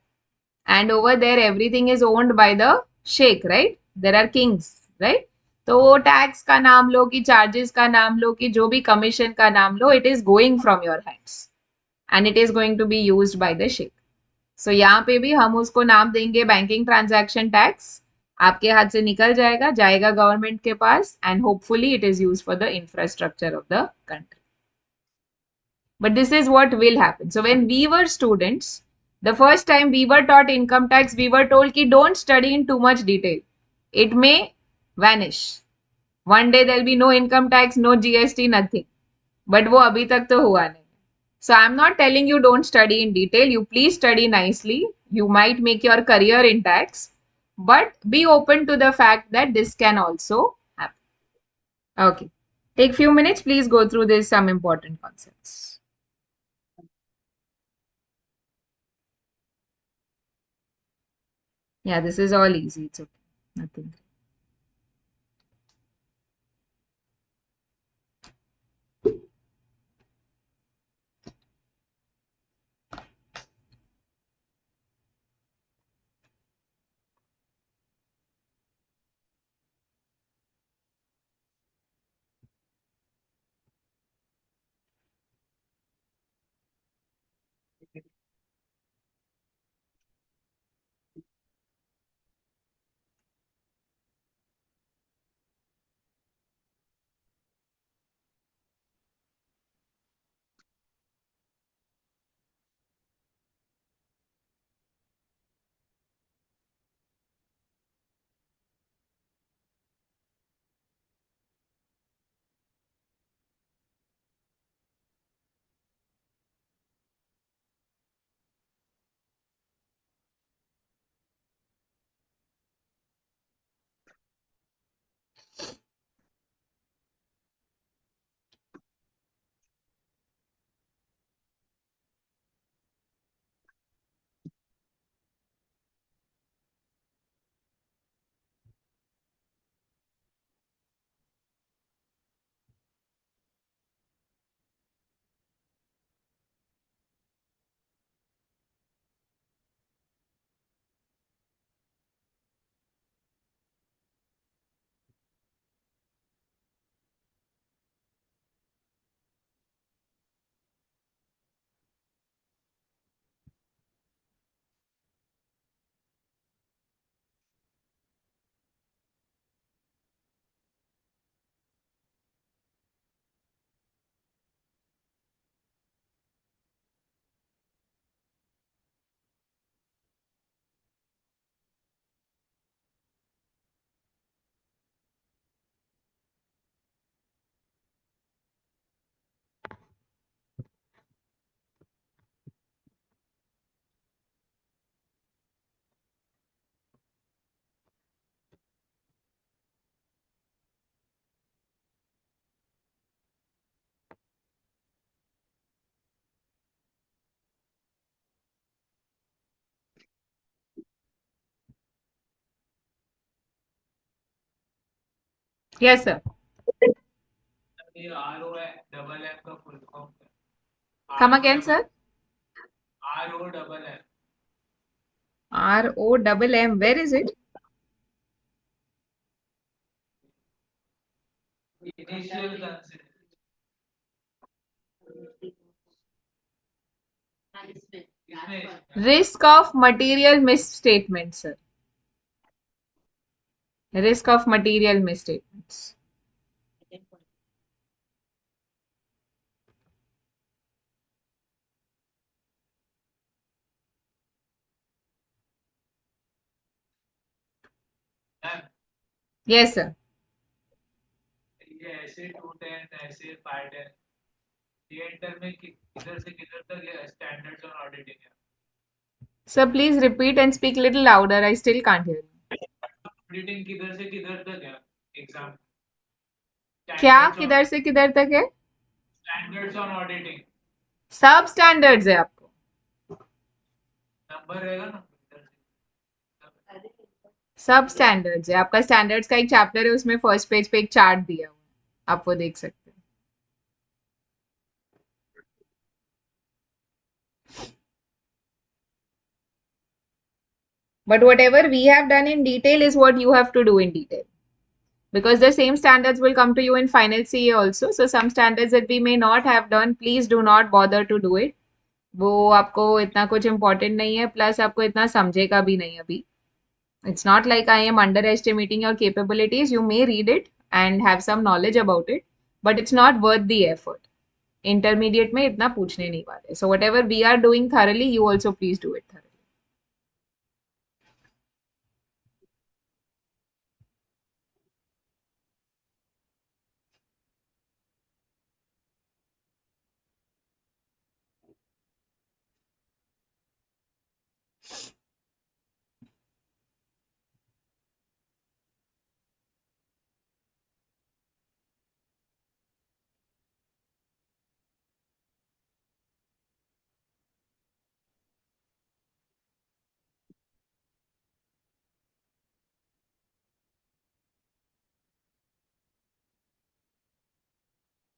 And over there everything is owned by the sheikh, right? There are kings, right? तो वो टैक्स का नाम लो कि चार्जेस का नाम लो कि जो भी कमीशन का नाम लो, it is going from your hands and it is going to be used by the sheikh. So यहाँ पे भी हम उसको नाम देंगे बैंकिंग ट्रांजैक्शन टैक्स. आपके हाथ से निकल जाएगा, जाएगा गवर्नमेंट के पास and hopefully it is use for the infrastructure of the country. But this is what will happen. So when we were students, the first time we were taught income tax, we were told ki don't study in too much detail. It may vanish. One day there'll be no income tax, no GST, nothing. But वो अभी तक तो हुआ नहीं. So I'm not telling you don't study in detail. You please study nicely. You might make your career in tax. But be open to the fact that this can also happen. Okay. Take few minutes. Please go through this some important concepts. Yeah, this is all easy. It's okay. Nothing. Yes, sir. ये R O double M का full form Come R O again, double sir. R O double M ROMM. Where is it? Initial consideration इसमें Risk of material misstatements, sir. Risk of material misstatements. Yes, sir. ये ऐसे 210 ऐसे 510 ये inter में किधर से किधर तक स्टैंडर्ड्स और ऑडिटिंग है Sir, please repeat and speak little louder. I still can't hear you. Auditing किधर से किधर तक है एग्जाम क्या स्टैंडर्ड्स ऑन किधर से किधर तक है? स्टैंडर्ड्स ऑन ऑडिटिंग सब स्टैंडर्ड्स है आपको. नंबर रहेगा ना इधर से सब स्टैंडर्ड्स है. आपका स्टैंडर्ड्स का एक चैप्टर है, उसमें फर्स्ट पेज पे एक चार्ट दिया हुआ है, आप वो देख सकते हैं. But whatever we have done in detail is what you have to do in detail. Because the same standards will come to you in final CA also. So some standards that we may not have done, please do not bother to do it. वो आपको इतना कुछ important नहीं है, plus आपको इतना समझेगा भी नहीं अभी. It's not like I am underestimating your capabilities. You may read it and have some knowledge about it, but it's not worth the effort. Intermediate में इतना पूछने नहीं वाले. So whatever we are doing thoroughly, you also please do it thoroughly.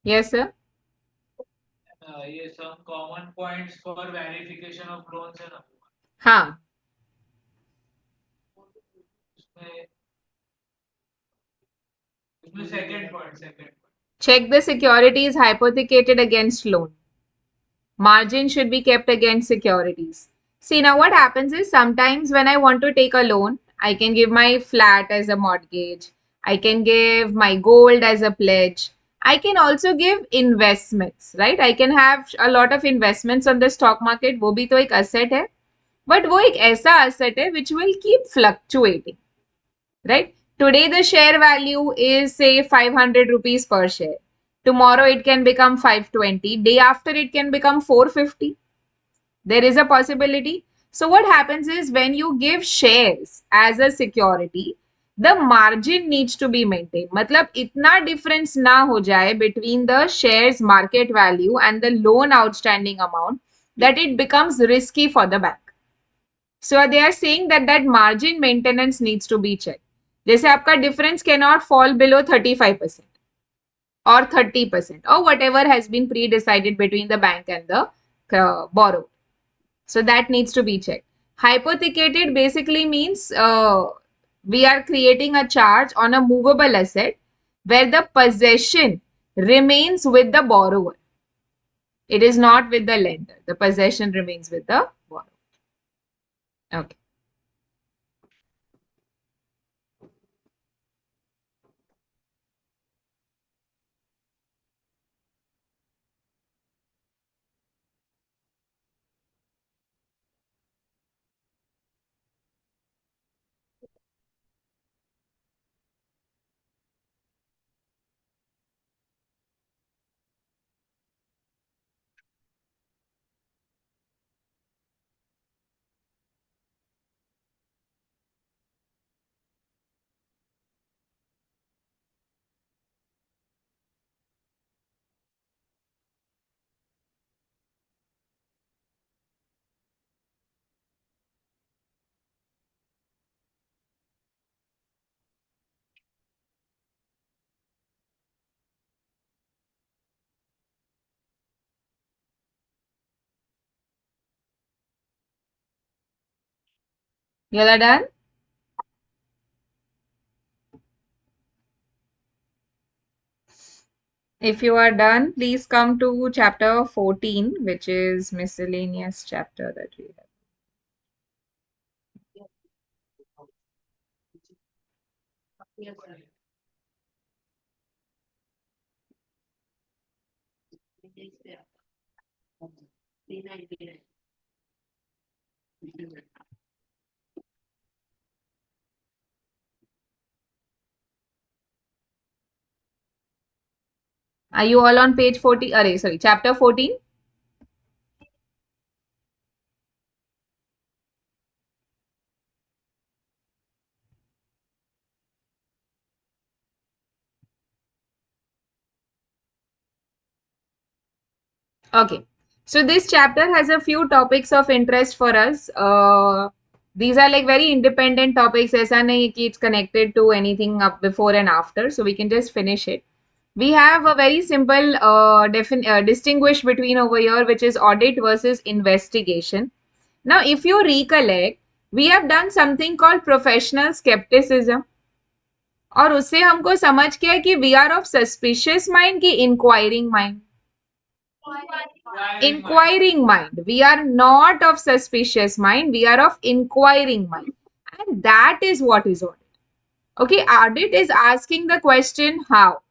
Yes, sir. ये सब common points for verification of loans है ना हाँ. उसमें उसमें second point Check the securities hypothecated against loan. Margin should be kept against securities. See, now what happens is sometimes when I want to take a loan, I can give my flat as a mortgage. I can give my gold as a pledge. I can also give investments, right? I can have a lot of investments on the stock market. वो भी तो एक asset है. But वो एक ऐसा asset है which will keep fluctuating, right? Today the share value is say 500 rupees per share. Tomorrow it can become 520. Day after it can become 450. There is a possibility. So what happens is when you give shares as a security, the margin needs to be maintained. मतलब इतना difference ना हो जाए between the shares market value and the loan outstanding amount that it becomes risky for the bank. So they are saying that that margin maintenance needs to be checked. जैसे आपका difference cannot fall below 35% or 30% or whatever has been pre-decided between the bank and the borrower. So that needs to be checked. Hypothecated basically means we are creating a charge on a movable asset where the possession remains with the borrower. It is not with the lender. The possession remains with the borrower. Okay. You are done? If you are done, please come to chapter 14, which is miscellaneous chapter that we have. Yes, sir. Next step. 399. Are you all on page 40? Sorry, chapter 14? Okay. So this chapter has a few topics of interest for us. These are like very independent topics. ऐसा नहीं कि it's connected to anything up before and after. So we can just finish it. We have a very simple distinguish between over here, which is audit versus investigation. Now, if you recollect, we have done something called professional skepticism. और उससे हमको समझ के है कि we are of suspicious mind की inquiring mind. Inquiring mind. We are not of suspicious mind. We are of inquiring mind. And that is what is audit. Okay, audit is asking the question how.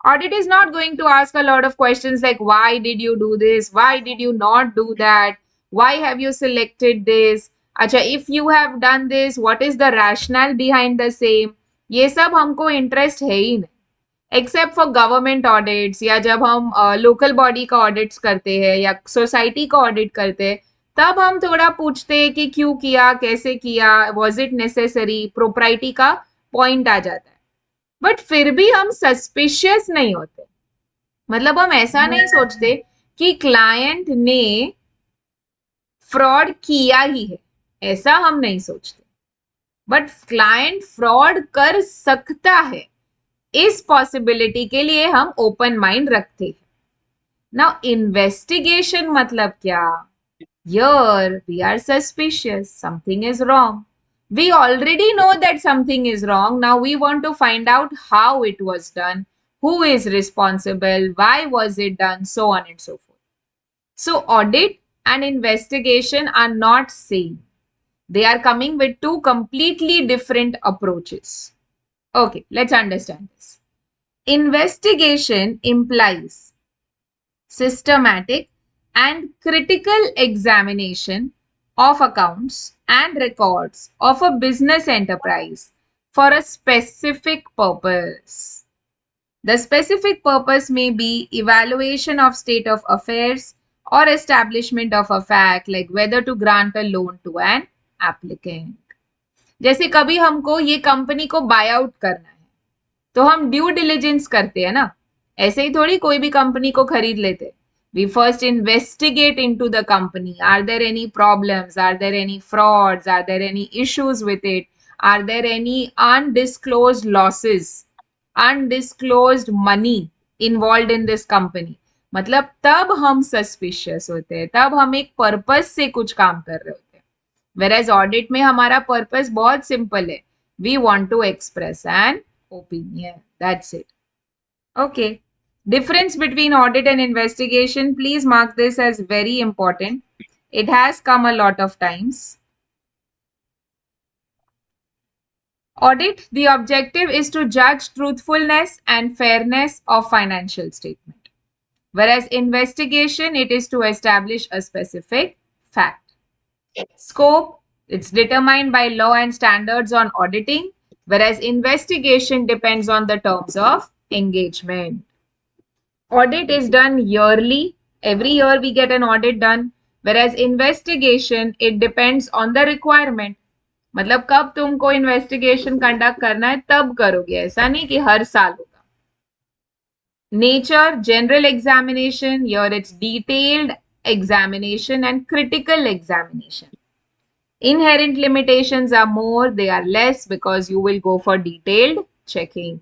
Audit is not going to ask a lot of questions like why did you do this? Why did you not do that? Why have you selected this? Acha, if you have done this, what is the rationale behind the same? ये सब हमको interest है ही नहीं. Except for government audits या जब हम local body का audits करते हैं या सोसाइटी का ऑडिट करते हैं तब हम थोड़ा पूछते हैं कि क्यों किया, कैसे किया, वॉज इट नेसेसरी, प्रोप्राइटी का पॉइंट आ जाता है. बट फिर भी हम सस्पिशियस नहीं होते. मतलब हम ऐसा नहीं सोचते कि क्लाइंट ने फ्रॉड किया ही है, ऐसा हम नहीं सोचते. बट क्लाइंट फ्रॉड कर सकता है, इस पॉसिबिलिटी के लिए हम ओपन माइंड रखते हैं. नाउ इन्वेस्टिगेशन मतलब क्या? Here we are suspicious, something is wrong. We already know that something is wrong. Now we want to find out how it was done, who is responsible, why was it done, so on and so forth. So audit and investigation are not same. They are coming with two completely different approaches. Okay, let's understand this. Investigation implies systematic and critical examination of accounts and records of a business enterprise for a specific purpose. The specific purpose may be evaluation of state of affairs or establishment of a fact like whether to grant a loan to an applicant. जैसे कभी हमको ये company को bye out करना है तो हम due diligence करते हैं ना. ऐसे ही थोड़ी कोई भी कंपनी को खरीद लेते. We first investigate into the company. Are there any problems? Are there any frauds? Are there any issues with it? Are there any undisclosed losses? Undisclosed money involved in this company? मतलब तब हम suspicious होते हैं, तब हम एक purpose से कुछ काम कर रहे होते हैं. Whereas audit में हमारा पर्पस बहुत सिंपल है. We want to express an opinion. That's it. Okay. Difference between audit and investigation, please mark this as very important. It has come a lot of times. Audit, the objective is to judge truthfulness and fairness of financial statement. Whereas investigation, it is to establish a specific fact. Scope, it's determined by law and standards on auditing, whereas investigation depends on the terms of engagement. Audit is done yearly. Every year we get an audit done. Whereas investigation, it depends on the requirement. मतलब कब तुमको investigation conduct करना है तब करोगे, ऐसा नहीं कि हर साल होगा. Nature, general examination, here it's detailed examination and critical examination. Inherent limitations are more, they are less because you will go for detailed checking.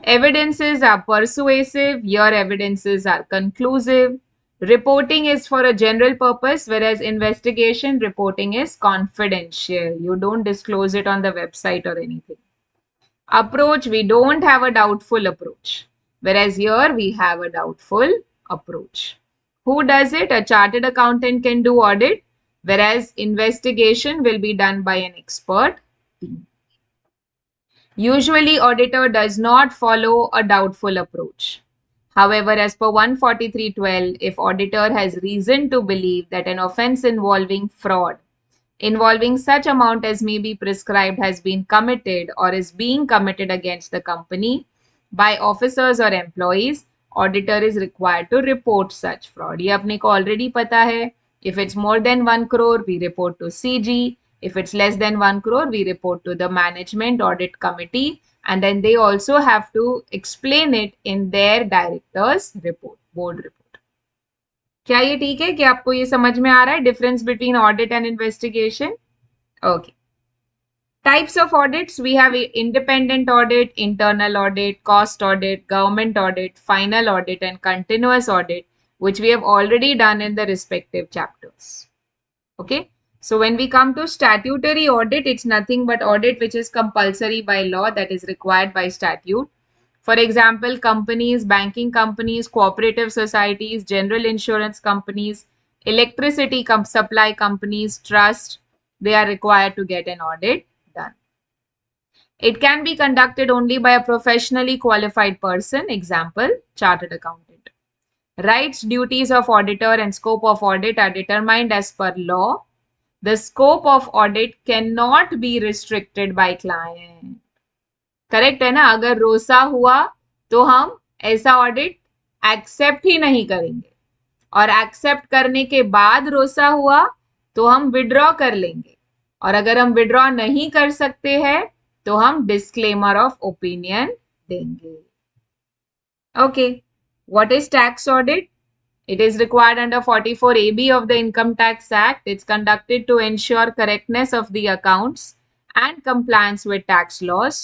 Evidences are persuasive, your evidences are conclusive. Reporting is for a general purpose, whereas investigation reporting is confidential. You don't disclose it on the website or anything. Approach, we don't have a doubtful approach, whereas here we have a doubtful approach. Who does it? A chartered accountant can do audit, whereas investigation will be done by an expert team. Usually, auditor does not follow a doubtful approach. However, as per 143.12, if auditor has reason to believe that an offense involving fraud involving such amount as may be prescribed has been committed or is being committed against the company by officers or employees, auditor is required to report such fraud. ये अपने को already पता है. If it's more than 1 crore, we report to CG. If it's less than 1 crore, we report to the management audit committee, and then they also have to explain it in their director's report, board report. क्या ये ठीक है कि आपको ये समझ में आ रहा है difference between audit and investigation? Okay. Types of audits, we have independent audit, internal audit, cost audit, government audit, final audit, and continuous audit, which we have already done in the respective chapters. Okay. So when we come to statutory audit, it's nothing but audit which is compulsory by law, that is required by statute. For example, companies, banking companies, cooperative societies, general insurance companies, electricity supply companies, trust, they are required to get an audit done. It can be conducted only by a professionally qualified person, example, chartered accountant. Rights, duties of auditor and scope of audit are determined as per law. The scope of audit cannot be restricted by client. Correct है ना? अगर रोसा हुआ तो हम ऐसा audit accept ही नहीं करेंगे, और एक्सेप्ट करने के बाद रोसा हुआ तो हम विड्रॉ कर लेंगे, और अगर हम विड्रॉ नहीं कर सकते हैं तो हम डिस्क्लेमर ऑफ ओपिनियन देंगे. Okay. What is tax audit? It is required under 44AB of the Income Tax Act. It's conducted to ensure correctness of the accounts and compliance with tax laws.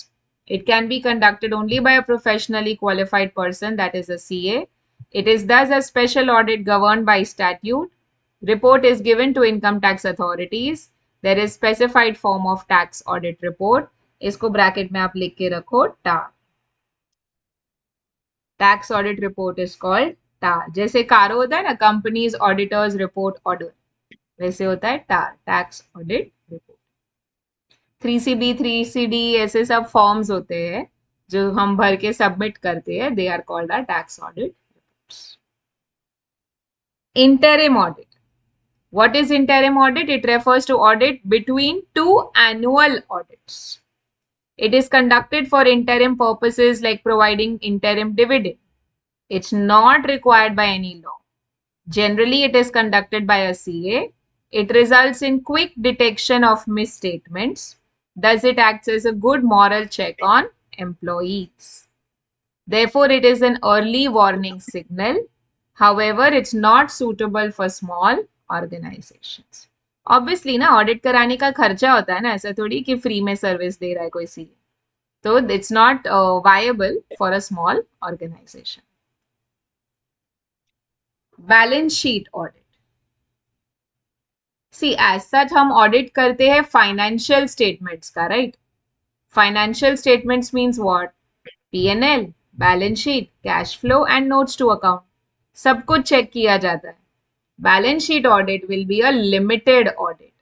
It can be conducted only by a professionally qualified person, that is a CA. It is thus a special audit governed by statute. Report is given to income tax authorities. There is specified form of tax audit report. इसको bracket में आप लिख के रखो TAR. Tax audit report is called TAR. जैसे कारो होता है ना, कंपनीज ऑडिटर्स रिपोर्ट ऑर्डर, वैसे होता है TAR, tax audit report. 3CB 3CD ऐसे सब फॉर्म्स होते हैं जो हम भर के सबमिट करते हैं, they are called our tax audit reports. Interim audit. What is interim audit? It refers to audit between two annual audits. It is conducted for interim purposes like providing interim dividend. It's not required by any law. Generally, it is conducted by a CA. It results in quick detection of misstatements. Thus, it acts as a good moral check on employees. Therefore, it is an early warning signal. However, it's not suitable for small organizations. Obviously, ना audit कराने का खर्चा होता है ना, ऐसा थोड़ी कि फ्री में सर्विस दे रहा है कोई CA. तो it's not viable for a small organization. Balance sheet audit. See as such हम ऑडिट करते हैं फाइनेंशियल स्टेटमेंट्स का, राइट? Financial statements means what? P&L, balance sheet, cash flow and notes to account, सब कुछ चेक किया जाता है. Balance sheet audit will be a limited audit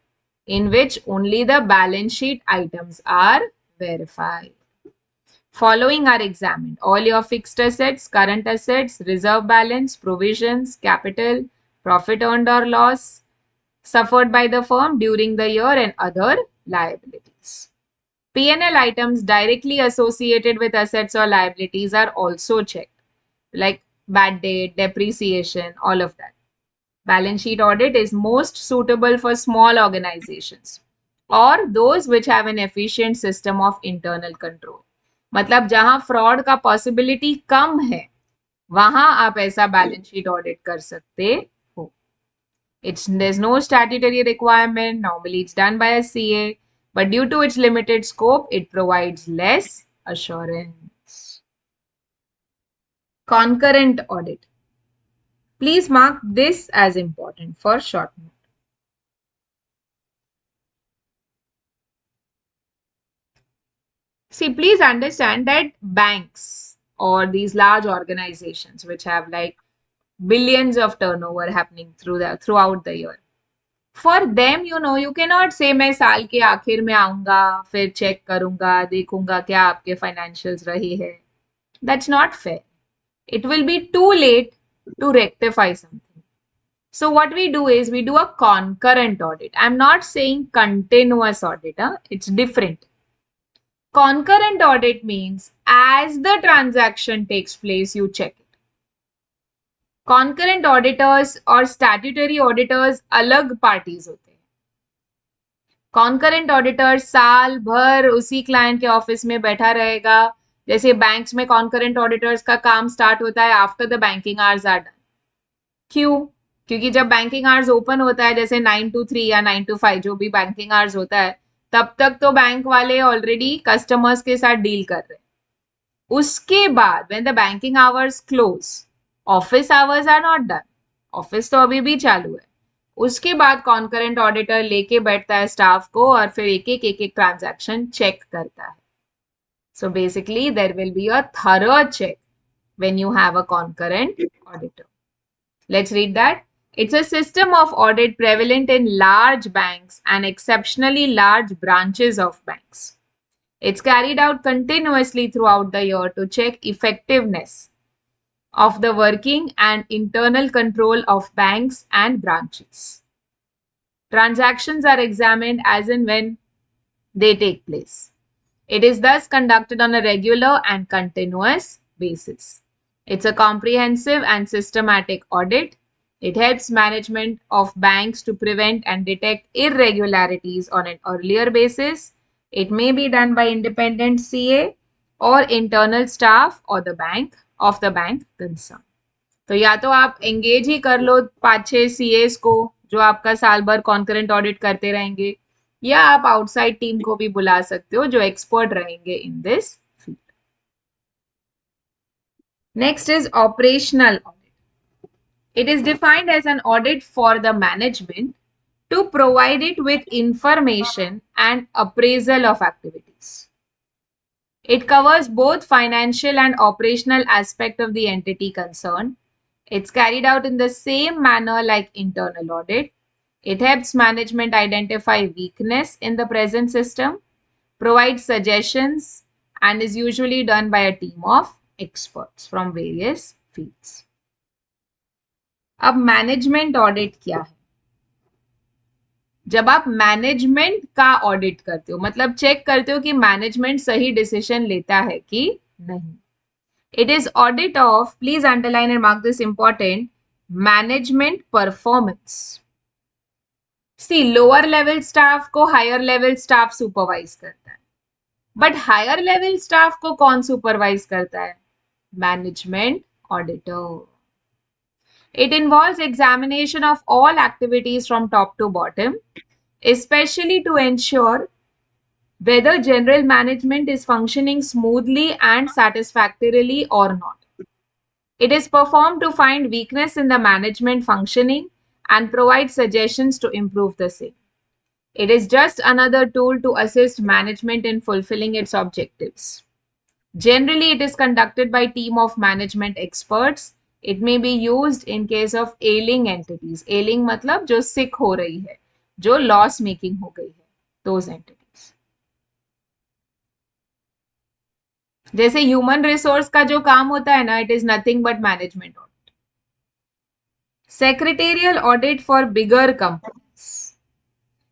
in which only the balance sheet items are verified. Following are examined: all your fixed assets, current assets, reserve balance, provisions, capital, profit earned or loss suffered by the firm during the year, and other liabilities. P&L items directly associated with assets or liabilities are also checked, like bad debt, depreciation, all of that. Balance sheet audit is most suitable for small organizations or those which have an efficient system of internal control. मतलब जहां fraud का possibility कम है वहां आप ऐसा balance sheet audit कर सकते हो. There's no statutory requirement. Normally it's done by a CA, but due to its limited scope, it provides less assurance. Concurrent audit. Please mark this as important for short note. See, please understand that banks or these large organizations which have like billions of turnover happening throughout the year. For them, you cannot say मैं साल के आखिर में आऊंगा, फिर check करूंगा, देखूंगा क्या आपके financials रही है. That's not fair. It will be too late to rectify something. So what we do is we do a concurrent audit. I'm not saying continuous audit. It's different. Concurrent audit means as the transaction takes place, you check it. Concurrent auditors और statutory auditors अलग parties होते हैं. Concurrent auditor साल भर उसी client के office में बैठा रहेगा. जैसे बैंक्स में concurrent auditors का काम स्टार्ट होता है after the banking hours are done. क्यों? क्योंकि जब बैंकिंग आवर्स ओपन होता है जैसे 9 to 3 या 9 to 5 जो भी बैंकिंग आवर्स होता है, तब तक तो बैंक वाले ऑलरेडी कस्टमर्स के साथ डील कर रहे हैं. उसके बाद when the banking hours close, office hours are not done, office तो अभी भी चालू है. उसके बाद कॉन्करेंट ऑडिटर लेके बैठता है स्टाफ को और फिर एक एक ट्रांजैक्शन चेक करता है. So basically there will be a thorough check when you have a concurrent auditor. Let's read that. It's a system of audit prevalent in large banks and exceptionally large branches of banks. It's carried out continuously throughout the year to check effectiveness of the working and internal control of banks and branches. Transactions are examined as and when they take place. It is thus conducted on a regular and continuous basis. It's a comprehensive and systematic audit. It helps management of banks to prevent and detect irregularities on an earlier basis. It may be done by independent CA or internal staff or the bank of the bank concerned. तो या तो आप engage ही कर लो 5-6 CAs को जो आपका साल भर कॉन्करेंट ऑडिट करते रहेंगे, या आप आउटसाइड टीम को भी बुला सकते हो जो एक्सपर्ट रहेंगे in this. Next is operational audit. It is defined as an audit for the management to provide it with information and appraisal of activities. It covers both financial and operational aspect of the entity concerned. It's carried out in the same manner like internal audit. It helps management identify weakness in the present system, provides suggestions, and is usually done by a team of experts from various fields. अब management audit क्या है? जब आप management का audit करते हो, मतलब check करते हो कि मैनेजमेंट सही डिसीजन लेता है कि नहीं. It is audit of, please underline and mark this important, management performance. See, lower level staff को हायर लेवल स्टाफ सुपरवाइज करता है, बट हायर लेवल स्टाफ को कौन सुपरवाइज करता है? Management auditor. It involves examination of all activities from top to bottom, especially to ensure whether general management is functioning smoothly and satisfactorily or not. It is performed to find weakness in the management functioning and provide suggestions to improve the same. It is just another tool to assist management in fulfilling its objectives. Generally, it is conducted by a team of management experts. It may be used in case of ailing entities. Ailing मतलब जो sick हो रही है, जो loss making हो गई है, those entities. जैसे ह्यूमन रिसोर्स का जो काम होता है ना, it is nothing but management audit. Secretarial audit for bigger companies.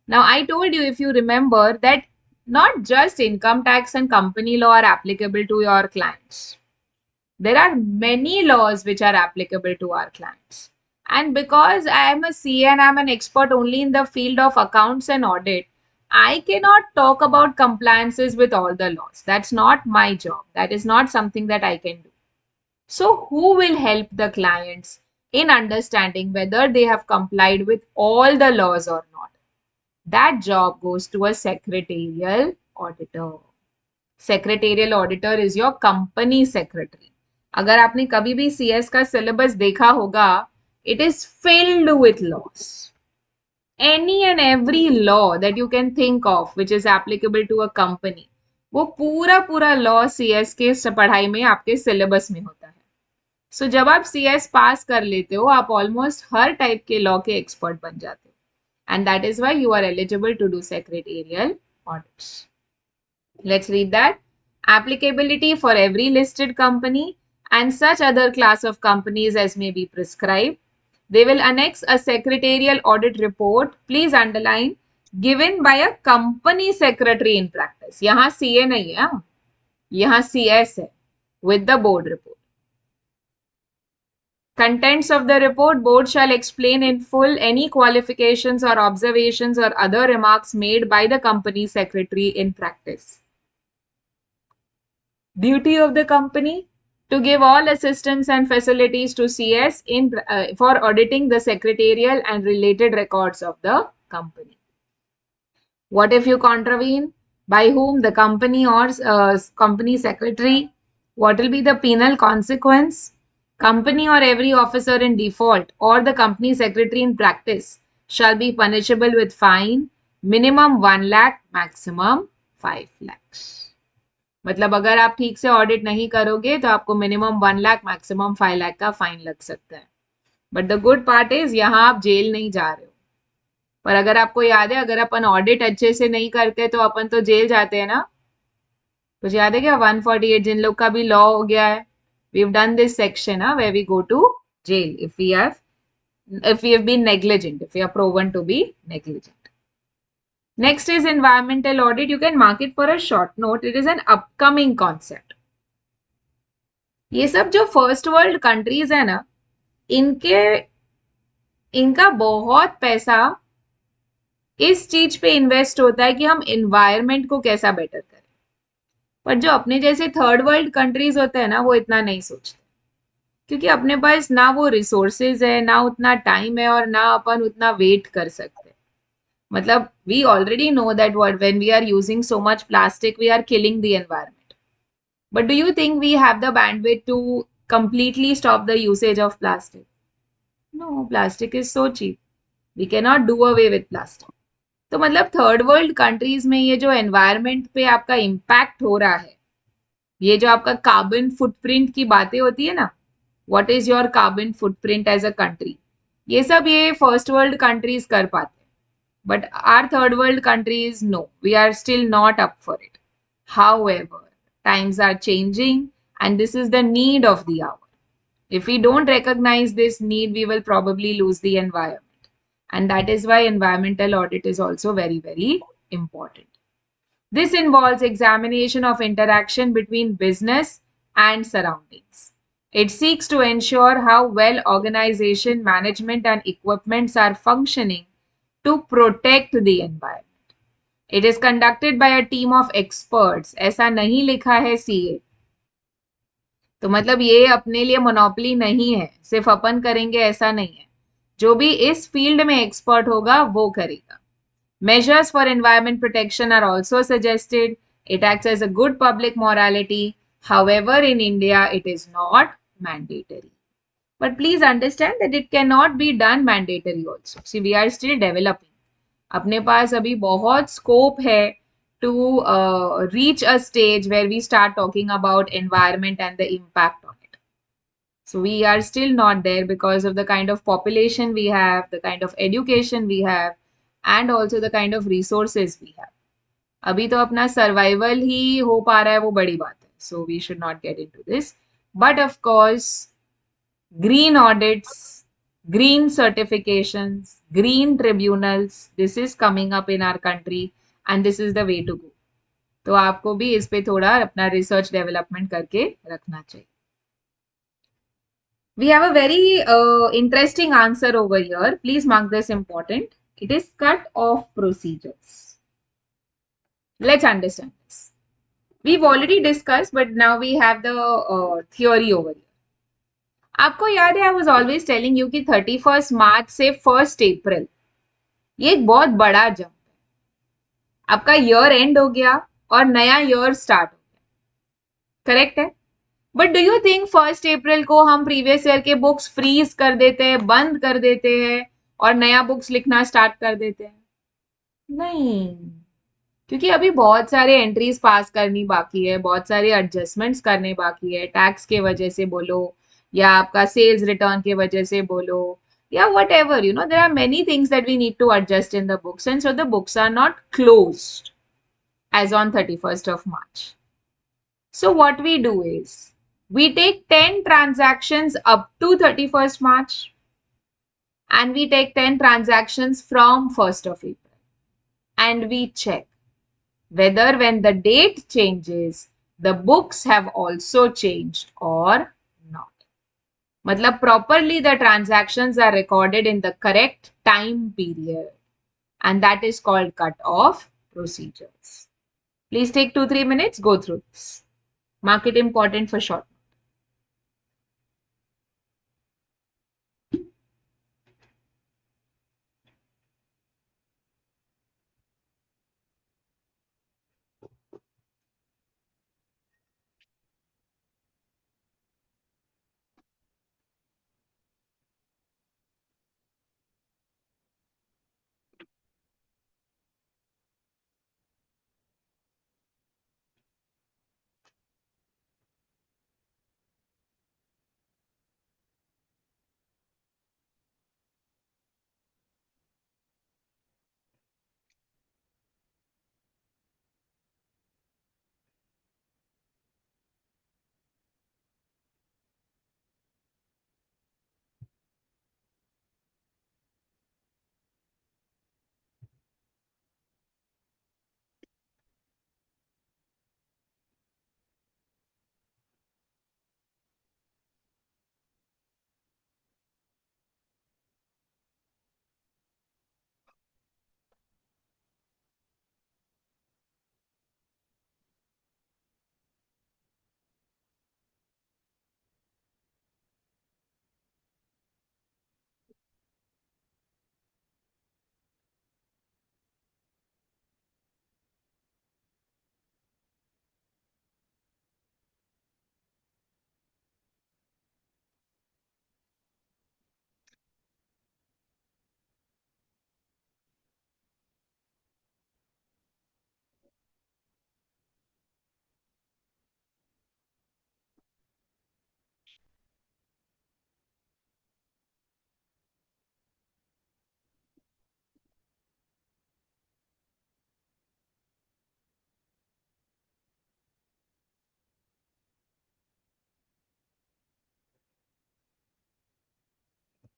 Now, I told you, if you remember, that not just income tax and company law are applicable to your clients. There are many laws which are applicable to our clients. And because I am a CA and I'm an expert only in the field of accounts and audit, I cannot talk about compliances with all the laws. That's not my job. That is not something that I can do. So who will help the clients in understanding whether they have complied with all the laws or not? That job goes to a secretarial auditor. Secretarial auditor is your company secretary. अगर आपने कभी भी CS का syllabus देखा होगा it is filled with laws. Any and every law that you can think of which is applicable to a company, वो पूरा पूरा लॉ सीएस के पढ़ाई में आपके सिलेबस में होता है. सो जब आप सीएस पास कर लेते हो आप ऑलमोस्ट हर टाइप के लॉ के एक्सपर्ट बन जाते हो. And that is why you are eligible to do secretarial audits. Let's read that. Applicability for every listed company and such other class of companies as may be prescribed. They will annex a secretarial audit report. Please underline, given by a company secretary in practice. यहाँ CA नहीं है, यहाँ CS है, with the board report. Contents of the report, board shall explain in full any qualifications or observations or other remarks made by the company secretary in practice. Duty of the company, to give all assistance and facilities to CS for auditing the secretarial and related records of the company. What if you contravene? By whom? The company or company secretary. What will be the penal consequence? Company or every officer in default or the company secretary in practice shall be punishable with fine, minimum 1 lakh, maximum 5 lakhs. मतलब अगर आप ठीक से audit नहीं करोगे तो आपको minimum 1 lakh maximum 5 lakh का फाइन लग सकता है. But the good part is यहाँ आप जेल नहीं जा रहे हो. पर अगर आपको याद है अगर अपन ऑडिट अच्छे से नहीं करते तो अपन तो जेल जाते हैं ना. कुछ याद है क्या? 148 जिन लोग का भी लॉ हो गया है. We've done this section where we go to jail if we have been negligent, if we are proven to be negligent. Next is environmental audit. You can mark it for a short note. It is an upcoming concept. ये सब जो first world countries है ना, इनका बहुत पैसा इस चीज पे इन्वेस्ट होता है कि हम एनवायरमेंट को कैसा बेटर करें. पर जो अपने जैसे थर्ड वर्ल्ड कंट्रीज होते हैं ना, वो इतना नहीं सोचते क्योंकि अपने पास ना वो रिसोर्सेज है, ना उतना टाइम है और ना अपन उतना वेट कर सकते. मतलब we already know that when we are using so much plastic we are killing the environment. But do you think we have the bandwidth to completely stop the usage of plastic? No, plastic is so cheap, we can not do away with plastic. तो मतलब third world countries में ये जो environment पे आपका impact हो रहा है, ये जो आपका कार्बन फुटप्रिंट की बातें होती है ना, what is your carbon footprint as a country, ये सब ये फर्स्ट वर्ल्ड कंट्रीज कर पाते हैं. But our third world countries, no, we are still not up for it. However, times are changing and this is the need of the hour. If we don't recognize this need, we will probably lose the environment. And that is why environmental audit is also very, very important. This involves examination of interaction between business and surroundings. It seeks to ensure how well organization, management, and equipments are functioning to protect the environment. It is conducted by a team of experts. ऐसा नहीं लिखा है CA. तो मतलब ये अपने लिए monopoly नहीं है, सिर्फ अपन करेंगे ऐसा नहीं है. जो भी इस फील्ड में एक्सपर्ट होगा वो करेगा. Measures for environment protection are also suggested. It acts as a good public morality. However, in India, it is not mandatory. But please understand that it cannot be done mandatory also. See, we are still developing. अपने पास अभी बहुत scope है to reach a stage where we start talking about environment and the impact on it. So we are still not there because of the kind of population we have, the kind of education we have, and also the kind of resources we have. अभी तो अपना survival ही हो पा रहा है, वो बड़ी बात है. So we should not get into this. But of course, green audits, green certifications, green tribunals, this is coming up in our country and this is the way to go. तो आपको भी इस पे थोड़ा अपना रिसर्च डेवलपमेंट करके रखना चाहिए. We have a very interesting answer over here. Please mark this important. It is cut off procedures. Let's understand this. We've already discussed, but now we have the theory over here. आपको याद है, I was always telling you कि 31st मार्च से 1st अप्रैल ये एक बहुत बड़ा jump है. आपका ईयर एंड हो गया और नया ईयर स्टार्ट हो गया. करेक्ट है? बट डू यू थिंक 1 अप्रैल को हम प्रीवियस ईयर के बुक्स फ्रीज कर देते हैं, बंद कर देते हैं और नया बुक्स लिखना स्टार्ट कर देते हैं? नहीं, क्योंकि अभी बहुत सारे एंट्रीज पास करनी बाकी है, बहुत सारे एडजस्टमेंट्स करने बाकी है, टैक्स के वजह से बोलो या आपका सेल्स रिटर्न के वजह से बोलो या whatever, you know, there are many things that we need to adjust in the books and so the books are not closed as on 31st of March. So what we do is we take 10 transactions up to 31st March and we take 10 transactions from 1st of April and we check whether when the date changes the books have also changed or not. मतलब properly the transactions are recorded in the correct time period and that is called cut-off procedures. Please take 2-3 minutes, go through this. Mark it important for short.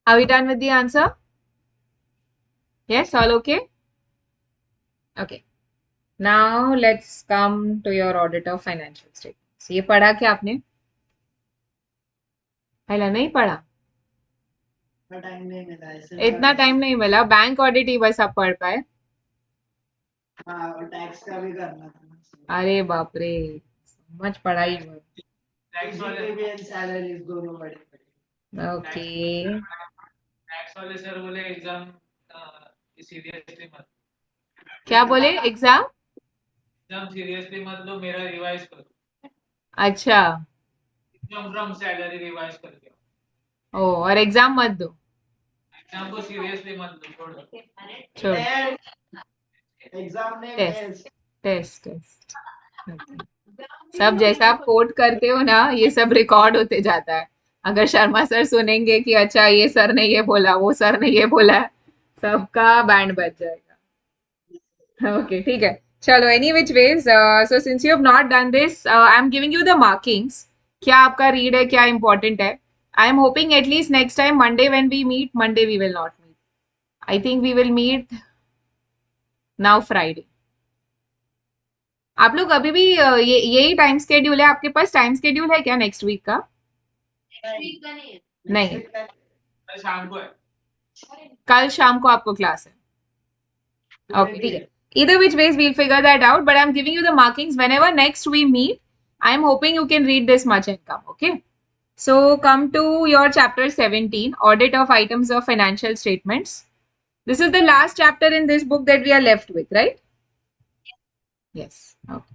Are we done with the answer? Yes, all okay? Okay. Now let's come to your audit of financial statements. ये पढ़ा क्या आपने? पहला नहीं पढ़ा? Time नहीं मिला ऐसे। इतना टाइम नहीं मिला, बैंक ऑडिट ही बस आप पढ़ पाए। हाँ, और टैक्स का भी करना था। अरे बाप रे, मच पढ़ाई हुआ। टैक्स वाले भी एंड सैलरीज दोनों बड़े बड़े। ओके, टैक्स वाले सर बोले एग्जाम सीरियसली मत, क्या बोले? एग्जाम सीरियसली मत लो, मेरा रिवाइज करो, अच्छा, एग्जाम फ्रॉम सैलरी रिवाइज करके आओ। ओ, और एग्जाम मत दो, एग्जाम को सीरियसली मत लो, छोड़ दो। छोड़, एग्जाम में टेस्ट टेस्ट टेस्ट। सब जैसा आप कोट करते हो ना, ये सब रिकॉर्ड होते जाता है। अगर शर्मा सर सुनेंगे कि अच्छा ये सर ने ये बोला, वो सर ने ये बोला, सबका बैंड बज जाएगा। ओके, ठीक है, चलो, any which ways, so since you have not done this, I am giving you the markings. क्या आपका रीड है, क्या इंपॉर्टेंट है? I am hoping at least next time Monday when we meet, Monday we will not meet, I think we will meet now Friday. आप लोग अभी भी यही टाइम स्केड्यूल है आपके पास? टाइम स्केड्यूल है क्या नेक्स्ट वीक का? नहीं, कल शाम को है। कल शाम को आपको क्लास है। ओके, ठीक है, either which ways we'll figure that out, but I'm giving you the markings whenever next we meet. I'm hoping you can read this much and come. Okay, so come to your chapter 17, audit of items of financial statements. This is the last chapter in this book that we are left with, right? Yes. Okay.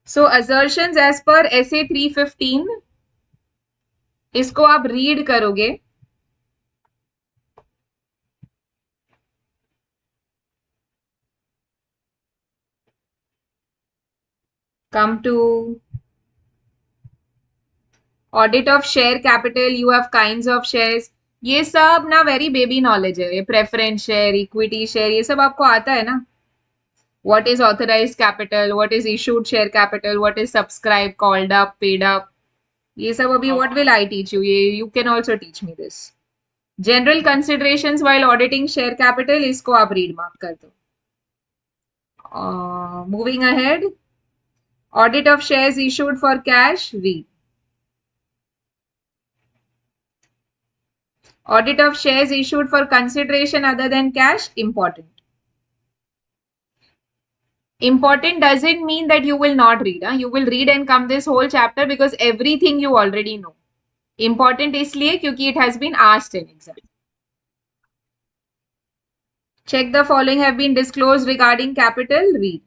So assertions as per SA 315, इसको आप read करोगे. Come to audit of share capital, you have kinds of shares. ये सब ना very baby knowledge है. ये preference share, equity share, ये सब आपको आता है ना. What is authorized capital, what is issued share capital, what is subscribed, called up, paid up. ये सब अभी what will I teach you? ये you can also teach me this. General considerations while auditing share capital, इसको आप read mark कर दो. Moving ahead, audit of shares issued for cash, read. Audit of shares issued for consideration other than cash, important. Important doesn't mean that you will not read. You will read and come this whole chapter because everything you already know. Important इसलिए क्योंकि it has been asked in exam. Check the following have been disclosed regarding capital, read.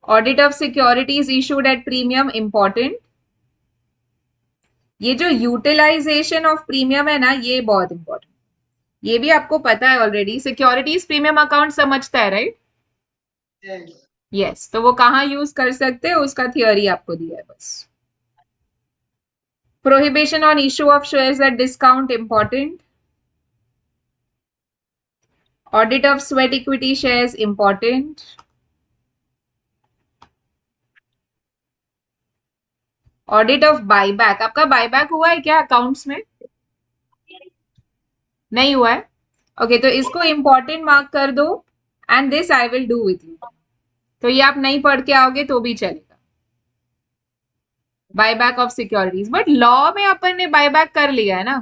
Audit of securities issued at premium, important. ये जो utilisation of premium है ना, ये बहुत important. ये भी आपको पता है ऑलरेडी. सिक्योरिटीज प्रीमियम अकाउंट समझता है, राइट? यस. तो वो कहाँ यूज कर सकते हैं उसका थियोरी आपको दिया है बस. Prohibition on issue of shares at discount, important. Audit of sweat equity shares, important. Audit of buyback. आपका बायबैक हुआ है क्या अकाउंट्स में? नहीं हुआ है. ओके, तो इसको इंपॉर्टेंट मार्क कर दो. And this I will do with you. तो ये आप नहीं पढ़ के आओगे तो भी चलेगा. Buyback of securities. But law में अपन ने बायबैक कर लिया है ना.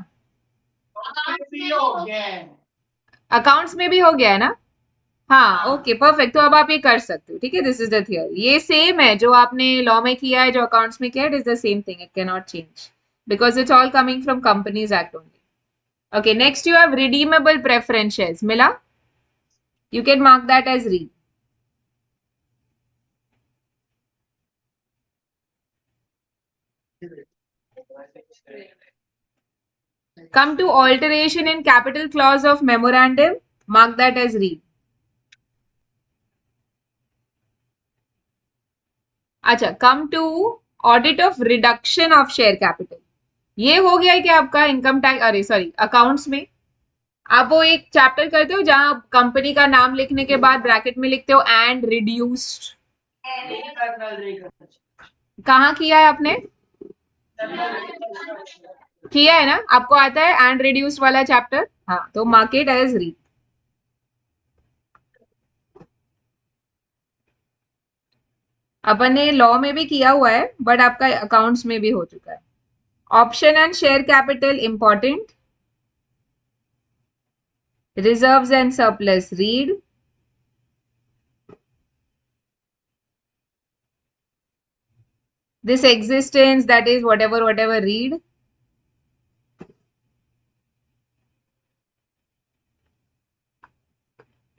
अकाउंट्स में भी हो गया है ना. हाँ, ओके, परफेक्ट. तो अब आप ये कर सकते हो. ठीक है, दिस इज द थियरी. ये सेम है जो आपने लॉ में किया है, जो अकाउंट्स में किया है. It is the same thing. It can not change because it's all coming from companies act only. Okay, next you have redeemable preference shares. मिला? You can mark that as read. Come to alteration in capital clause of memorandum. Mark that as read. अच्छा, come to audit of reduction of share capital. ये हो गया है क्या आपका income tax, अरे sorry, accounts में. आप वो एक चैप्टर करते हो जहां कंपनी का नाम लिखने के बाद ब्रैकेट में लिखते हो एंड रिड्यूस्ड. कहाँ किया है आपने? किया है ना. आपको आता है एंड रिड्यूस्ड वाला चैप्टर. हाँ, तो मार्क इट एज रीड. अपन ने लॉ में भी किया हुआ है बट आपका अकाउंट्स में भी हो चुका है. Option and share capital, important. Reserves and surplus, read. This existence, that is whatever, read.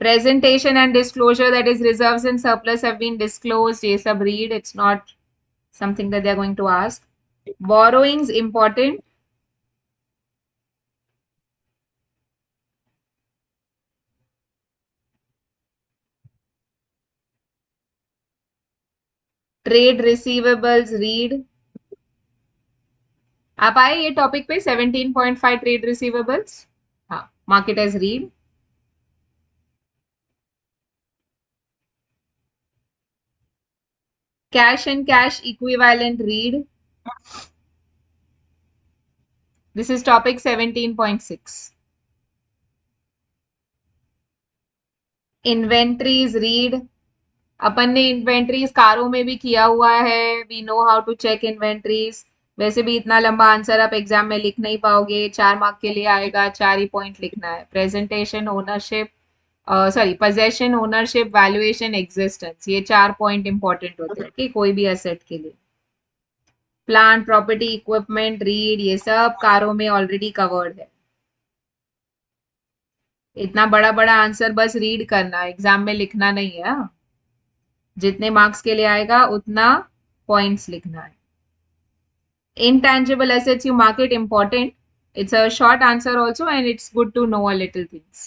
Presentation and disclosure, that is reserves and surplus have been disclosed. ये सब read. It's not something that they are going to ask. Borrowings, important. Trade receivables, read. आप आए ये topic पे 17.5 trade receivables. हाँ, market as read. Cash and cash equivalent, read. This is topic 17.6. Inventories, read. अपन ने inventories कारों में भी किया हुआ है. We know how to check inventories. वैसे भी इतना लंबा आंसर आप एग्जाम में लिख नहीं पाओगे. 4 मार्क के लिए आएगा, 4 ही पॉइंट लिखना है. Presentation, ownership, sorry possession, ownership, valuation, existence, ये 4 पॉइंट इंपॉर्टेंट होते हैं कि कोई भी एसेट के लिए. Plant property equipment, read. ये सब कारों में ऑलरेडी कवर्ड है. इतना बड़ा बड़ा आंसर बस रीड करना, एग्जाम में लिखना नहीं है, हाँ? जितने मार्क्स के लिए आएगा उतना पॉइंट्स लिखना है. Intangible assets, you mark it important. It's a short answer also, and it's good to know a little things.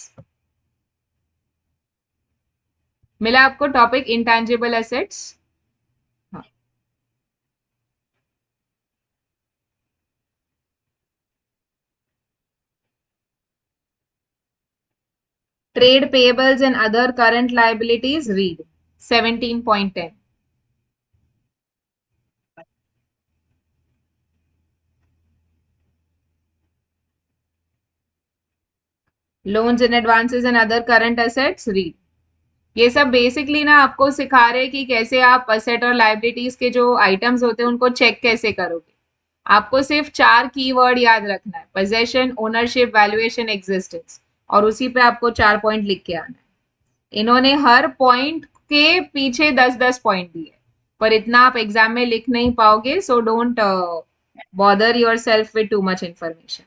मिला आपको टॉपिक इंटैंजिबल एसेट्स? हाँ. Trade payables and other current liabilities, read 17.10. Loans and advances and other current assets, read. ये सब basically ना आपको सिखा रहे हैं कि कैसे आप असेट और लाइबिलिटीज के जो आइटम्स होते हैं उनको चेक कैसे करोगे. आपको सिर्फ 4 कीवर्ड याद रखना है: पोजेशन, ओनरशिप, वैल्यूएशन, एग्जिस्टेंस, और उसी पे आपको 4 पॉइंट लिख के आना है. इन्होंने हर पॉइंट के पीछे 10-10 पॉइंट दिए, पर इतना आप एग्जाम में लिख नहीं पाओगे, so don't bother yourself with too much information.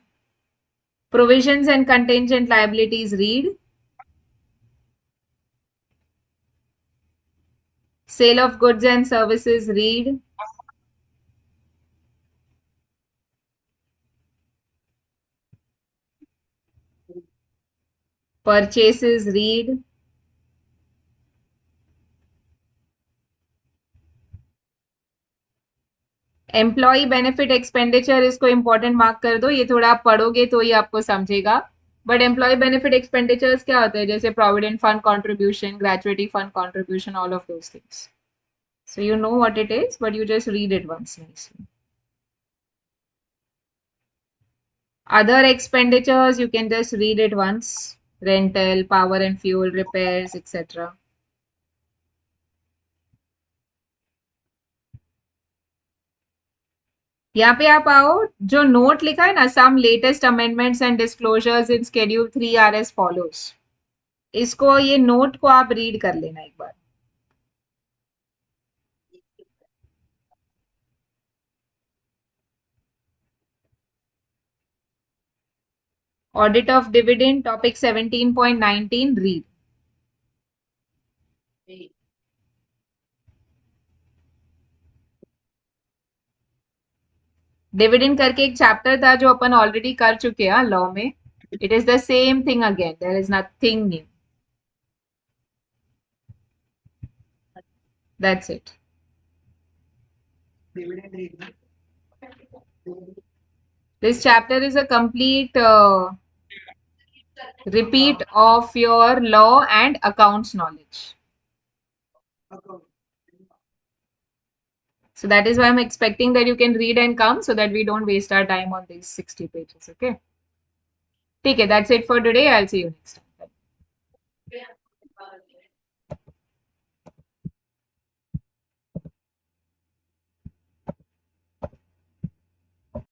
Provisions and contingent liabilities, read. Sale of goods and services, read. Purchases, read. Employee benefit expenditure, इसको इंपॉर्टेंट मार्क कर दो, ये थोड़ा आप पढ़ोगे तो ही आपको समझेगा. बट एम्प्लॉय बेनिफिट एक्सपेंडिचर्स क्या होते हैं? जैसे provident fund contribution, gratuity fund contribution, all of those things. So you know what it is, but you just read it once nicely. Other expenditures, you can just read it once: rental, power and fuel, repairs, etc. यहाँ पे आप आओ, जो note लिखा है ना, some latest amendments and disclosures in schedule 3 are as follows, इसको, ये नोट को आप रीड कर लेना एक बार. Audit of dividend, topic 17.19, read. Dividend करके एक चैप्टर था जो अपन ऑलरेडी कर चुके हैं लॉ में. It is the same thing again, there is nothing new. That's it. Dividend read. This chapter is a complete repeat of your law and accounts knowledge. Account. So that is why I'm expecting that you can read and come, so that we don't waste our time on these 60 pages. Okay. ठीक है, that's it for today. I'll see you next time.